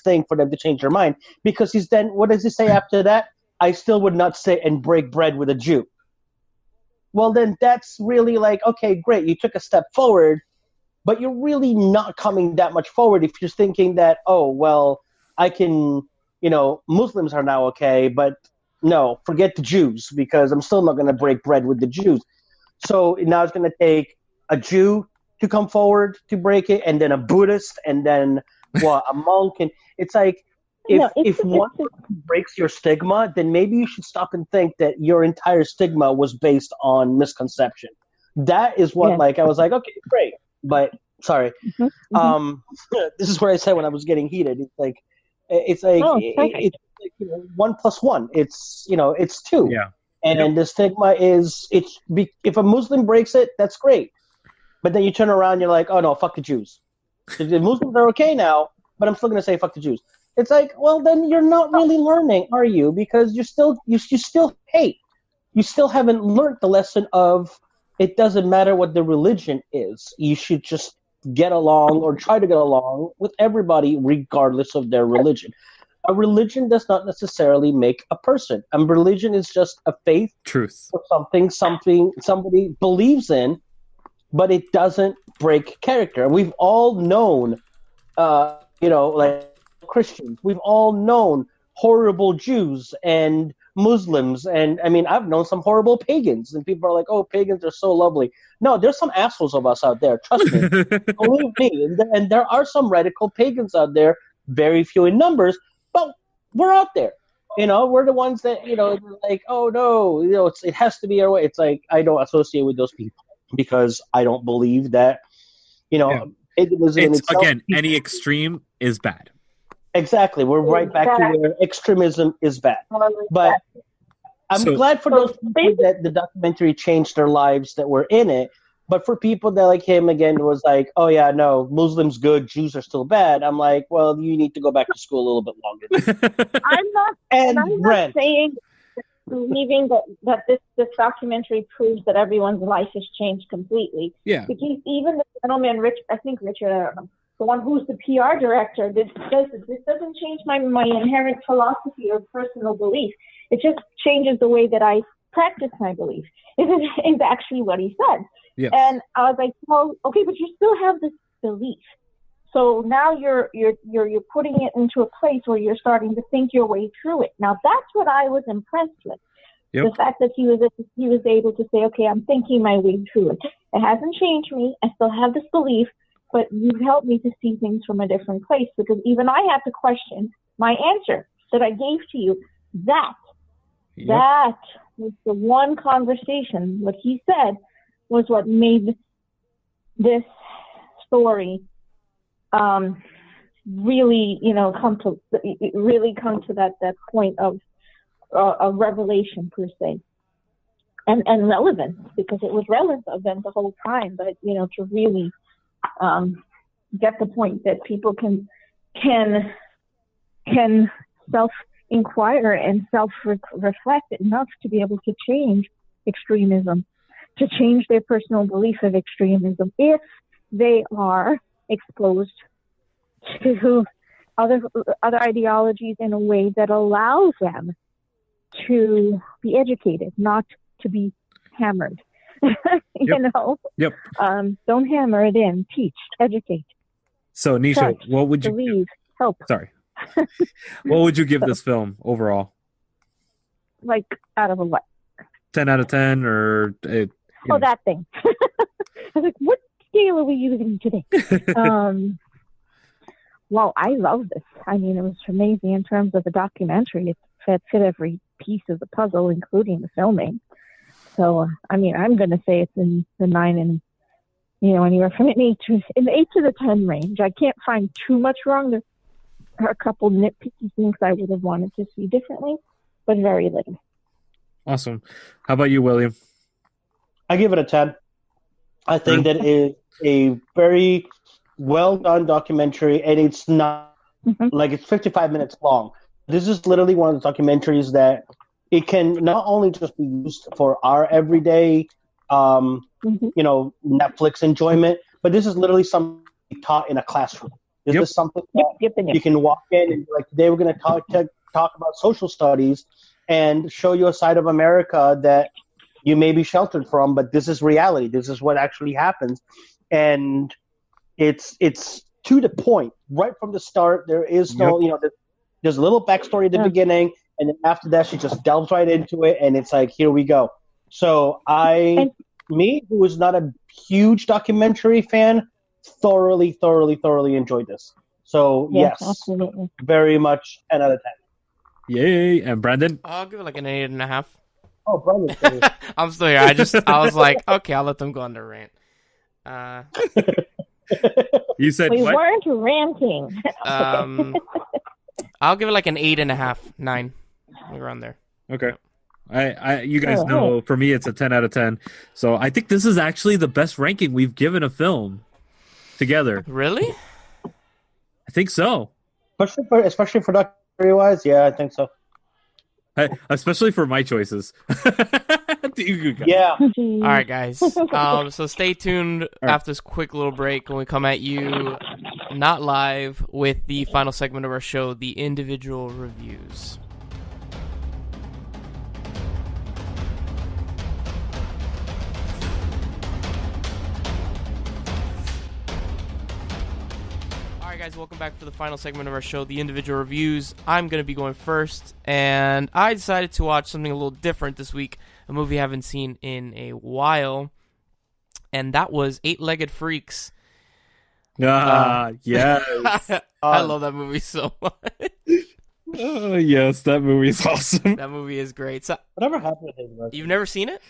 thing for them to change their mind, because what does he say after that? I still would not sit and break bread with a Jew. Well, then that's really like, okay, great, you took a step forward, but you're really not coming that much forward if you're thinking that, oh, well, I can, Muslims are now okay, but no, forget the Jews, because I'm still not going to break bread with the Jews. So now it's going to take a Jew to come forward to break it, and then a Buddhist, and then a monk. And it's like, if one breaks your stigma, then maybe you should stop and think that your entire stigma was based on misconception. That is what, like, I was like, okay, great. But, sorry. This is where I said when I was getting heated. It's like 1 + 1. It's 2. Yeah. And the stigma is, if a Muslim breaks it, that's great. But then you turn around and you're like, oh, no, fuck the Jews. The Muslims are okay now, but I'm still going to say fuck the Jews. It's like, well, then you're not really learning, are you? Because you still hate. You still haven't learned the lesson of, it doesn't matter what the religion is. You should just get along, or try to get along with everybody regardless of their religion. A religion does not necessarily make a person. A religion is just a faith, truth, or something somebody believes in, but it doesn't break character. We've all known, like Christians. We've all known horrible Jews and Muslims, and I mean, I've known some horrible pagans, and people are like, "Oh, pagans are so lovely." No, there's some assholes of us out there. Trust me, believe me. And there are some radical pagans out there, very few in numbers. But we're out there, we're the ones that, like, oh no, it has to be our way. It's like, I don't associate with those people, because I don't believe that, paganism in itself, again, any extreme is bad. Exactly. We're right back to where extremism is bad. But I'm glad for those people that the documentary changed their lives that were in it. But for people that, like him, again, was like, oh, yeah, no, Muslims good, Jews are still bad. I'm like, well, you need to go back to school a little bit longer. I'm not saying, believing that this documentary proves that everyone's life has changed completely. Yeah. Because even the gentleman, Richard, the one who's the PR director, this doesn't change my inherent philosophy or personal belief. It just changes the way that I practice my belief. Is actually what he said. Yes. And I was like, well, okay, but you still have this belief. So now you're putting it into a place where you're starting to think your way through it. Now that's what I was impressed with. Yep. The fact that he was able to say, okay, I'm thinking my way through it. It hasn't changed me. I still have this belief, but you've helped me to see things from a different place, because even I had to question my answer that I gave to you. That was the one conversation. What he said was what made this story really, come to that point of revelation per se, and relevance, because it was relevant the whole time. But to really get the point that people can self-inquire and self-reflect enough to be able to change extremism, to change their personal belief of extremism if they are exposed to other ideologies in a way that allows them to be educated, not to be hammered. You know? Yep. Don't hammer it in. Teach, educate. So, Nisha, Touch, what would you believe, help. Sorry. What would you give this film overall? Like, out of a what? 10 out of 10 or... that thing. I was like, what scale are we using today? Well, I love this. I mean, it was amazing in terms of the documentary. It fit every piece of the puzzle, including the filming. So, I mean, I'm going to say it's in the 9 and, anywhere from an 8 to the 10 range. I can't find too much wrong. There are a couple nitpicky things I would have wanted to see differently, but very little. Awesome. How about you, William? I give it a 10. I think that it is a very well done documentary, and it's not like it's 55 minutes long. This is literally one of the documentaries that it can not only just be used for our everyday, Netflix enjoyment, but this is literally something taught in a classroom. This is something that you can walk in and be like, today we're going to talk about social studies and show you a side of America that you may be sheltered from, but this is reality. This is what actually happens. And it's to the point right from the start. There is no, there's a little backstory at the beginning, and then after that, she just delves right into it, and it's like, here we go. So me, who is not a huge documentary fan, thoroughly enjoyed this. So yes, absolutely. Very much 10 out of 10. Yay! And Brandon? I'll give it like an 8.5. Oh, Brandon! I'm still here. I was like, okay, I'll let them go on their rant. You said we what? weren't ranting. I'll give it like an 8.5, 9. Around there. Okay. You guys know, for me, it's a 10 out of 10. So I think this is actually the best ranking we've given a film together. Really? I think so. Especially for documentary-wise, yeah, I think so. Especially for my choices. Yeah. All right, guys. So stay tuned after this quick little break when we come at you, not live, with the final segment of our show, the individual reviews. Guys, welcome back for the final segment of our show, the individual reviews. I'm going to be going first, and I decided to watch something a little different this week, a movie I haven't seen in a while, and that was Eight-Legged Freaks. Yes. I love that movie so much. Oh, yes, that movie's awesome. That movie is great. So, whatever happened to David Arquette? You've never seen it?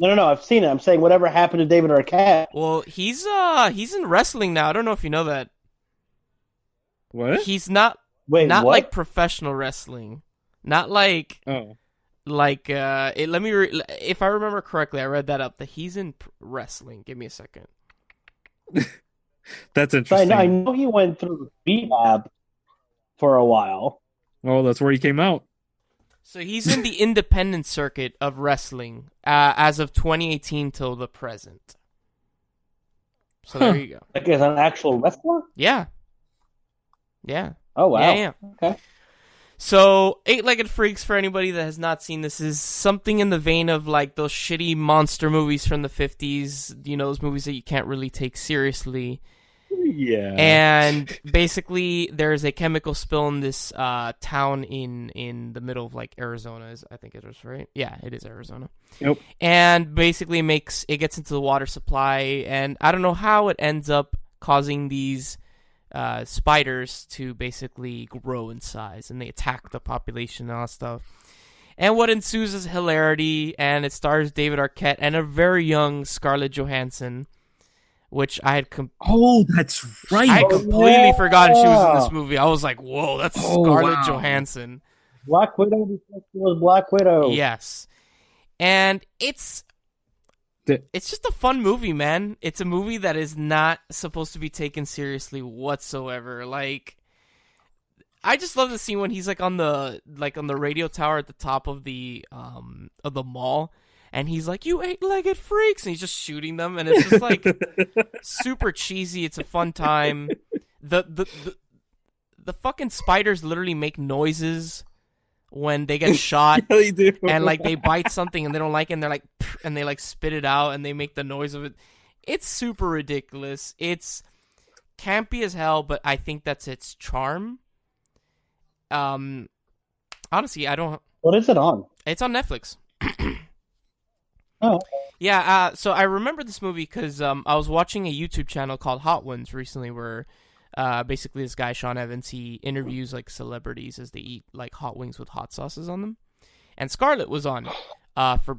No, I've seen it. I'm saying whatever happened to David Arquette. Well, he's in wrestling now. I don't know if you know that. What? He's not like professional wrestling. Not like if I remember correctly, I read that up that he's in wrestling. Give me a second. That's interesting. I know he went through rehab for a while. Well, that's where he came out. So he's in the independent circuit of wrestling as of 2018 till the present. So there you go. Like as an actual wrestler? Yeah. Oh, wow. Yeah. Okay. So, Eight-Legged Freaks, for anybody that has not seen this, is something in the vein of like those shitty monster movies from the 50s, those movies that you can't really take seriously. Yeah. And basically, there's a chemical spill in this town in the middle of like Arizona. I think it is, right? Yeah, it is Arizona. Yep. And basically it gets into the water supply, and I don't know how it ends up causing these spiders to basically grow in size, and they attack the population and all that stuff. And what ensues is hilarity, and it stars David Arquette and a very young Scarlett Johansson, which I had that's right. I had completely forgotten she was in this movie. I was like, whoa, that's Scarlett Johansson. Black Widow was Black Widow. Yes. And it's just a fun movie, man. It's a movie that is not supposed to be taken seriously whatsoever. Like, I just love the scene when he's on the radio tower at the top of the mall. And he's like, you eight-legged freaks! And he's just shooting them. And it's just like super cheesy. It's a fun time. The fucking spiders literally make noises when they get shot Yeah, they do. and like they bite something and they don't like it and they're like and they like spit it out and they make the noise of it. It's super ridiculous. It's campy as hell, but I think that's its charm. Honestly, I don't. What is it on? It's on Netflix. Oh. Yeah, so I remember this movie because I was watching a YouTube channel called Hot Ones recently where basically this guy, Sean Evans, he interviews like celebrities as they eat like hot wings with hot sauces on them. And Scarlett was on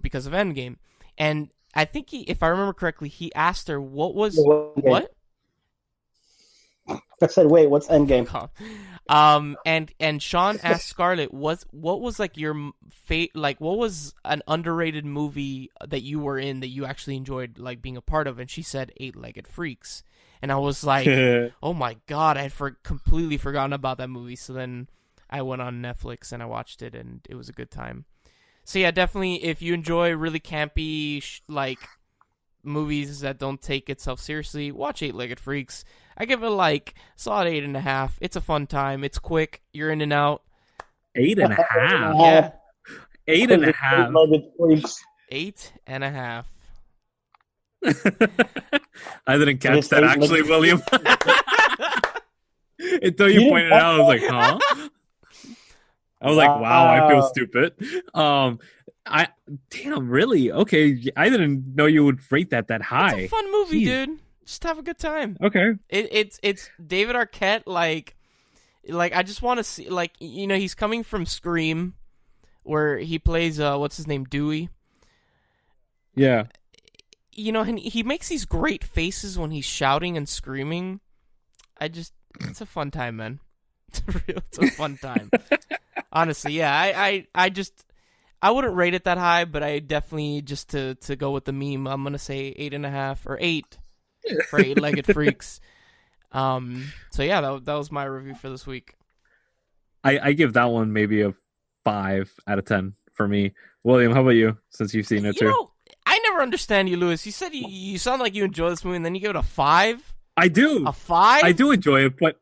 because of Endgame. And I think if I remember correctly, he asked her what was... What? I said, wait, what's Endgame? And Sean asked Scarlett, what was like your what was an underrated movie that you were in that you actually enjoyed like being a part of? And she said Eight-Legged Freaks. And I was like, oh my god, I had completely forgotten about that movie. So then I went on Netflix and I watched it, and it was a good time. So yeah, definitely if you enjoy really campy like movies that don't take itself seriously, watch Eight-Legged Freaks. I give it like solid 8.5. It's a fun time. It's quick. You're in and out. 8.5. Yeah. 8.5. 8.5. I didn't catch that actually, William. Until you pointed it out, I was like, huh? I was like, wow, I feel stupid. Damn, really? Okay, I didn't know you would rate that high. It's a fun movie, Jeez. dude. Just have a good time. Okay. It's David Arquette, like I just want to see, like, you know, he's coming from Scream, where he plays what's his name, Dewey. Yeah. You know, and he makes these great faces when he's shouting and screaming. It's a fun time, man. It's a fun time. Honestly, yeah. I wouldn't rate it that high, but I definitely, just to go with the meme, I'm gonna say 8.5 or 8 for Eight-Legged Freaks. So yeah, that was my review for this week. I give that one maybe a 5 out of 10 for me. William, how about you? Since you've seen it too. Know, I never understand you, Lewis. You said you sound like you enjoy this movie, and then you give it a 5. I do. A 5? I do enjoy it, but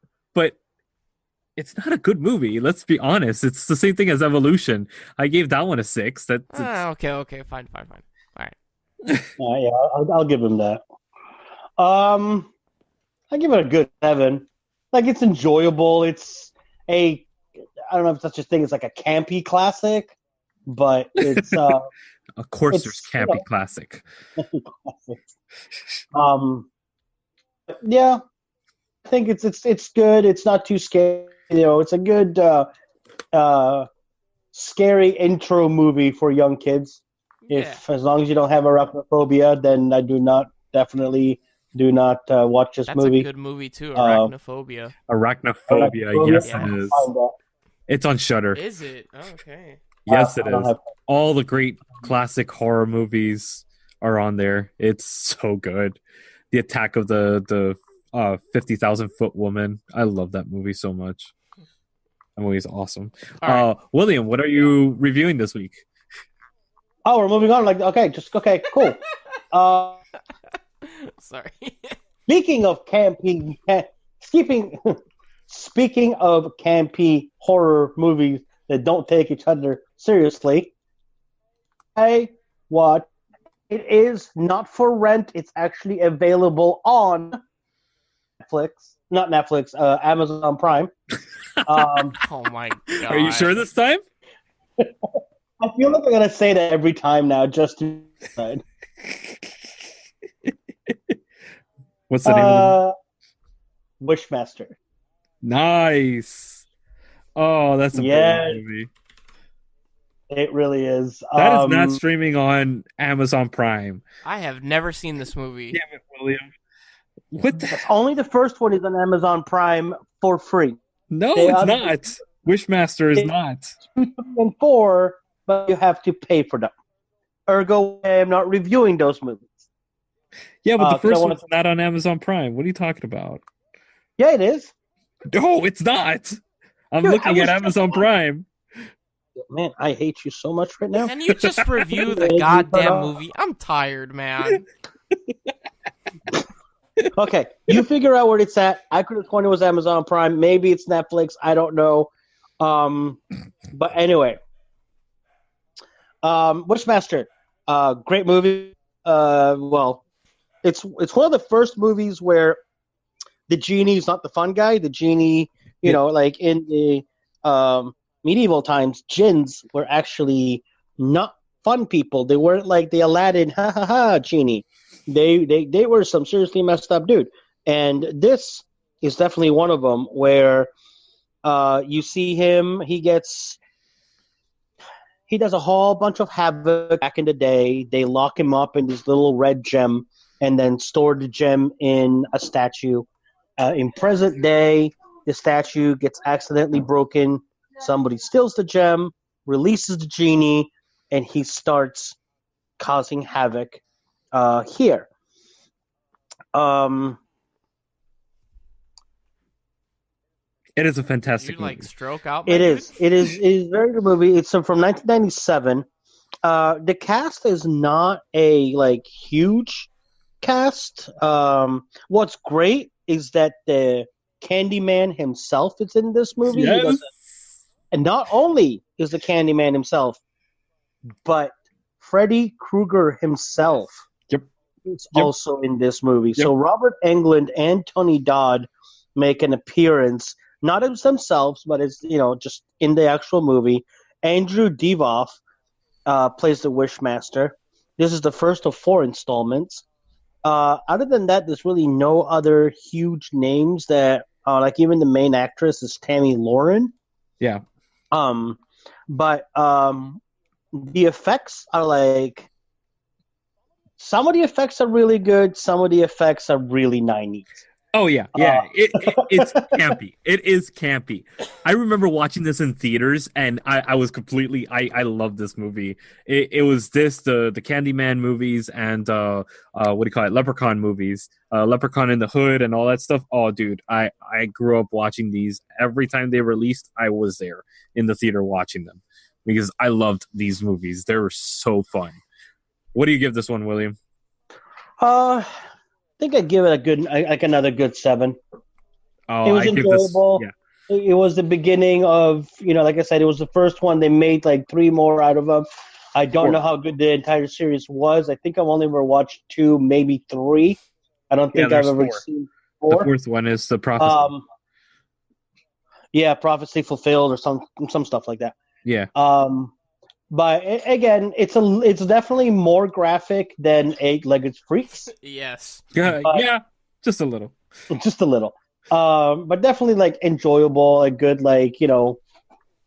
it's not a good movie. Let's be honest. It's the same thing as Evolution. I gave that one a 6. Okay. Fine. All right. Yeah, I'll give him that. I give it a good 7. Like, it's enjoyable. It's I don't know if such a thing as like a campy classic, but it's of course there's campy classic. Yeah, I think it's good. It's not too scary. You know, it's a good scary intro movie for young kids. As long as you don't have arachnophobia, then I definitely do not watch this movie. That's a good movie too, Arachnophobia. Arachnophobia, yes it is. It's on Shudder. Is it? Oh, okay. Yes, it is. All the great classic horror movies are on there. It's so good. The Attack of the 50,000-Foot Woman. I love that movie so much. That movie is awesome. Right. William, what are you reviewing this week? Oh, we're moving on. Okay, cool. Sorry. Speaking of campy horror movies that don't take each other seriously, it is not for rent. It's actually available on Netflix. Not Netflix, Amazon Prime. Oh my god. Are you sure this time? I feel like I'm going to say that every time now, just to decide. What's the name of it? Wishmaster. Nice. Oh, that's a great movie. It really is. That is not streaming on Amazon Prime. I have never seen this movie. Damn it, William. What the? Only the first one is on Amazon Prime for free. No, it's not. Wishmaster is not. 2, 3, and 4, but you have to pay for them. Ergo, I am not reviewing those movies. Yeah, but the first one's not on Amazon Prime. What are you talking about? Yeah, it is. No, it's not. I'm looking at Amazon Prime. Man, I hate you so much right now. Can you just review the goddamn movie? I'm tired, man. Okay, you figure out where it's at. I could have sworn it was Amazon Prime. Maybe it's Netflix. I don't know. But anyway, Wishmaster, great movie. Well, it's one of the first movies where the genie is not the fun guy. The genie, like in the medieval times, jinns were actually not fun people. They weren't like the Aladdin ha ha ha genie. They were some seriously messed up dude. And this is definitely one of them where you see him. He does a whole bunch of havoc back in the day. They lock him up in this little red gem and then store the gem in a statue. In present day, the statue gets accidentally broken. Somebody steals the gem, releases the genie, and he starts causing havoc here. It is a fantastic movie. Stroke out? It is a very good movie. It's from 1997. The cast is not a huge cast. What's great is that the Candyman himself is in this movie. Yes. And not only is the Candyman himself, but Freddy Krueger himself is also in this movie. So Robert Englund and Tony Dodd make an appearance, not as themselves, but as just in the actual movie. Andrew Divoff plays the Wishmaster. This is the first of 4 installments. Other than that, there's really no other huge names that, even the main actress is Tammy Lauren. Yeah. But the effects are some of the effects are really good. Some of the effects are really 90s. Oh, yeah. It's campy. It is campy. I remember watching this in theaters, and I was completely... I love this movie. It was the Candyman movies and, Leprechaun movies. Leprechaun in the Hood and all that stuff. Oh, dude, I grew up watching these. Every time they released, I was there in the theater watching them because I loved these movies. They were so fun. What do you give this one, William? I think I'd give it another good 7. Oh, it was enjoyable. It was the beginning of, like I said, it was the first one. They made 3 more out of them. I don't know how good the entire series was. I think I've only ever watched 2, maybe 3. I don't think I've ever seen 4. The 4th one is the Prophecy. Prophecy Fulfilled or some stuff like that. Yeah. But again, it's definitely more graphic than Eight-Legged Freaks. Yes. Yeah, just a little. Just a little. But definitely enjoyable, a good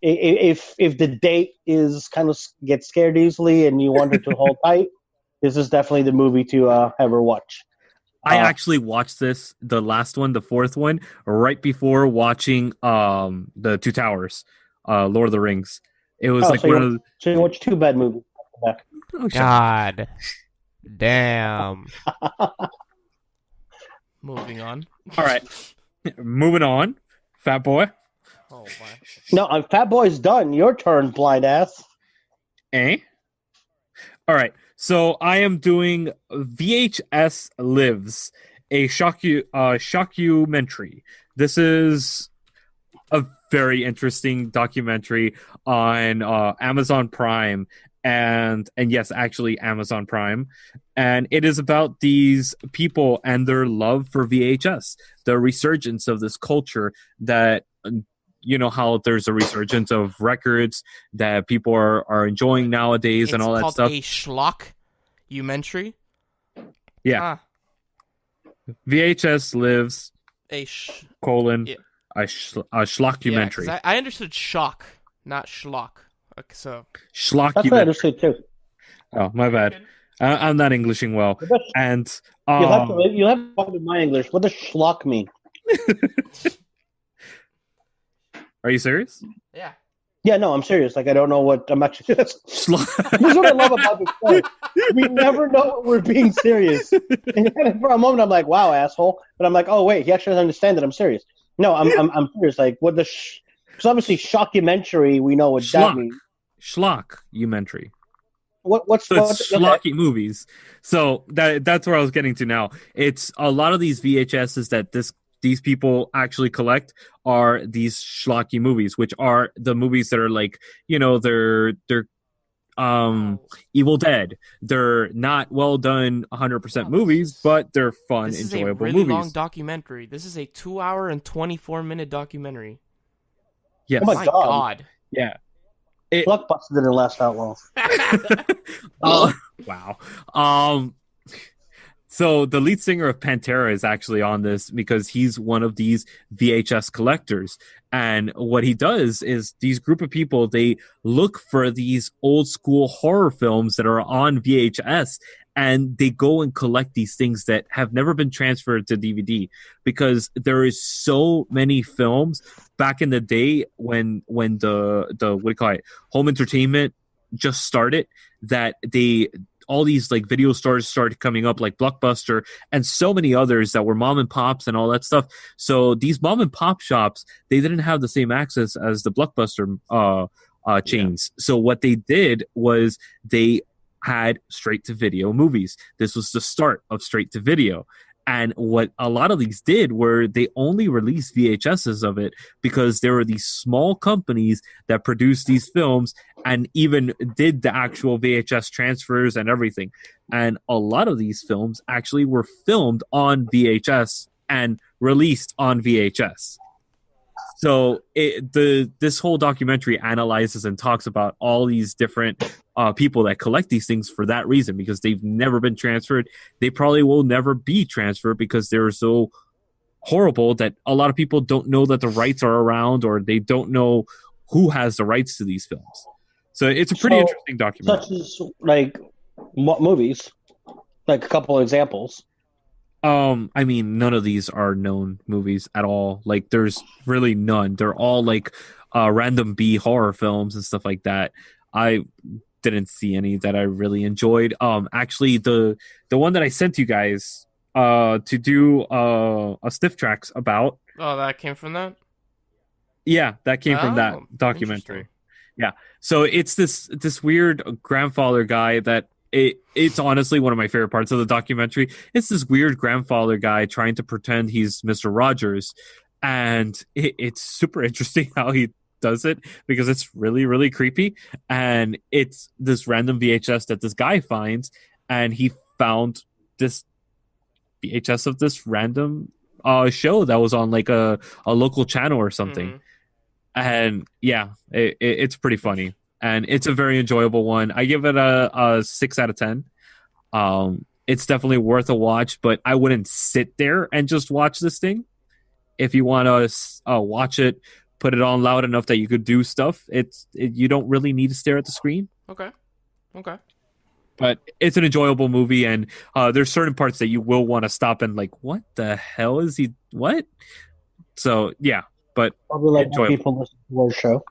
if the date is kind of gets scared easily and you want her to hold tight, this is definitely the movie to ever watch. I actually watched the last one, the 4th one, right before watching the Two Towers, Lord of the Rings. It was So you watch 2 bad movies back. Oh, God. Damn. Moving on. All right. Moving on. Fat Boy. Oh, wow. No, Fat Boy's done. Your turn, blind ass. All right. So I am doing VHS Lives, a shockumentary. This is a very interesting documentary on Amazon Prime and yes, actually Amazon Prime. And it is about these people and their love for VHS, the resurgence of this culture that, how there's a resurgence of records that people are enjoying nowadays and all that stuff. It's called a schlockumentary? Yeah. VHS Lives, a schlockumentary. Yeah, I understood shock, not schlock. Okay, so That's what I understood too. Oh, my bad. I'm not Englishing well. And you'll have to talk with my English. What does schlock mean? Are you serious? Yeah. Yeah, no, I'm serious. I don't know what I'm actually. This is what I love about this show. We never know what we're being serious. And for a moment, I'm like, "Wow, asshole!" But I'm like, "Oh wait, he actually doesn't understand that I'm serious." No, I'm serious. What the? Because obviously, shockumentary, we know what that means. Schlockumentary. What's schlocky movies? So that's where I was getting to now. It's a lot of these VHSs that this these people actually collect are these schlocky movies, which are the movies that are like, they're Evil Dead. They're not well done 100% movies, but they're fun, this enjoyable is a really movies. long documentary. This is a 2 hour and 24-minute documentary. Yes. Oh my God. Yeah. Blockbuster didn't last that long. Wow. So the lead singer of Pantera is actually on this because he's one of these VHS collectors. And what he does is these group of people, they look for these old school horror films that are on VHS, and they go and collect these things that have never been transferred to DVD, because there is so many films back in the day when the what do you call it, home entertainment just started, that all these like video stores started coming up, like Blockbuster and so many others that were mom and pops and all that stuff. So these mom and pop shops, they didn't have the same access as the Blockbuster chains. So what they did was they had straight to video movies. This was the start of straight to video. And what a lot of these did were they only released VHSs of it because there were these small companies that produced these films and even did the actual VHS transfers and everything. And a lot of these films actually were filmed on VHS and released on VHS. So this whole documentary analyzes and talks about all these different people that collect these things for that reason, because they've never been transferred. They probably will never be transferred because they're so horrible that a lot of people don't know that the rights are around, or they don't know who has the rights to these films. So it's a pretty interesting documentary. Such as like what movies? Like a couple of examples. I mean, none of these are known movies at all. Like, there's really none. They're all like random B horror films and stuff like that. I didn't see any that I really enjoyed. Actually, the one that I sent you guys to do a stiff tracks about. Oh, that came from that? Yeah, that came from that documentary. Yeah. So it's this weird grandfather guy that it's honestly one of my favorite parts of the documentary. It's this weird grandfather guy trying to pretend he's Mr. Rogers, and it's super interesting how he does it, because it's really, really creepy. And it's this random VHS that this guy finds, and he found this VHS of this random show that was on like a local channel or something. Mm-hmm. And yeah, it's pretty funny. And it's a very enjoyable one. I give it a 6 out of 10. It's definitely worth a watch, but I wouldn't sit there and just watch this thing. If you want to watch it, put it on loud enough that you could do stuff. You don't really need to stare at the screen. Okay. But it's an enjoyable movie, and there's certain parts that you will want to stop and like, what the hell is he? What? So yeah, but probably like people listen to our show.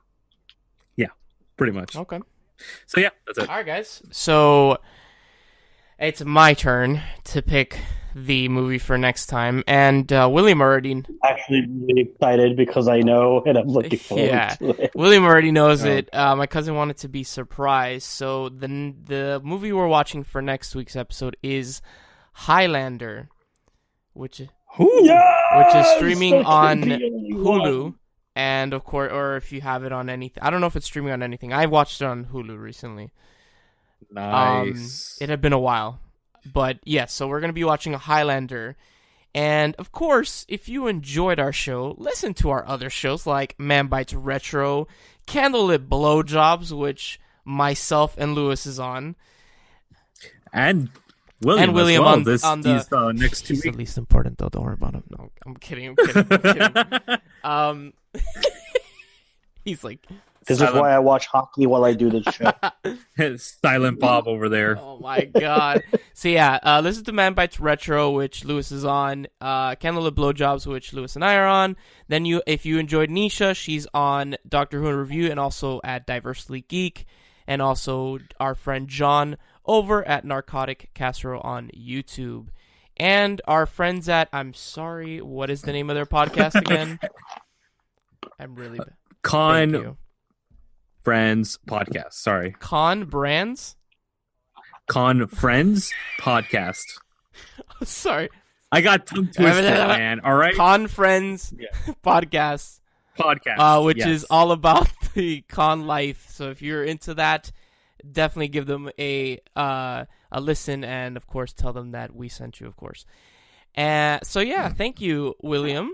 Pretty much. Okay. So yeah, that's it. All right, guys. So it's my turn to pick the movie for next time, and William already actually really excited because I know and I'm looking forward to it. William already knows it. My cousin wanted to be surprised, so the movie we're watching for next week's episode is Highlander, which is streaming on Hulu. And of course, or if you have it on anything, I don't know if it's streaming on anything. I watched it on Hulu recently. Nice. It had been a while, but yes. So we're gonna be watching a Highlander, and of course, if you enjoyed our show, listen to our other shows like Manbites Retro, Candlelit Blowjobs, which myself and Lewis is on, and William as well. These next 2 weeks. He's the least important, though. Don't worry about him. No, I'm kidding. He's like, this is why I watch hockey while I do this show. Silent Bob over there. Oh my god. So yeah, listen to Manbites Retro, which Lewis is on, Candlelit Blowjobs, which Lewis and I are on. Then if you enjoyed Nisha, she's on Doctor Who in Review and also at diverselygeek, and also our friend John over at Narcotic Casserole on YouTube. And our friends at, I'm sorry, what is the name of their podcast again? I'm really bad. Con Friends Podcast. Sorry. Con Brands? Con Friends Podcast. Sorry. I got tongue twisted, man. All right. Con Friends podcast, which is all about the con life. So if you're into that, definitely give them a listen, and of course tell them that we sent you, of course. So thank you, William.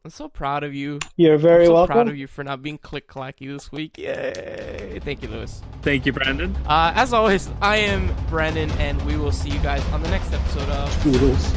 I'm so proud of you. You're very welcome. Proud of you for not being click-clacky this week. Yay! Thank you, Lewis. Thank you, Brandon. As always, I am Brandon, and we will see you guys on the next episode of Toodles.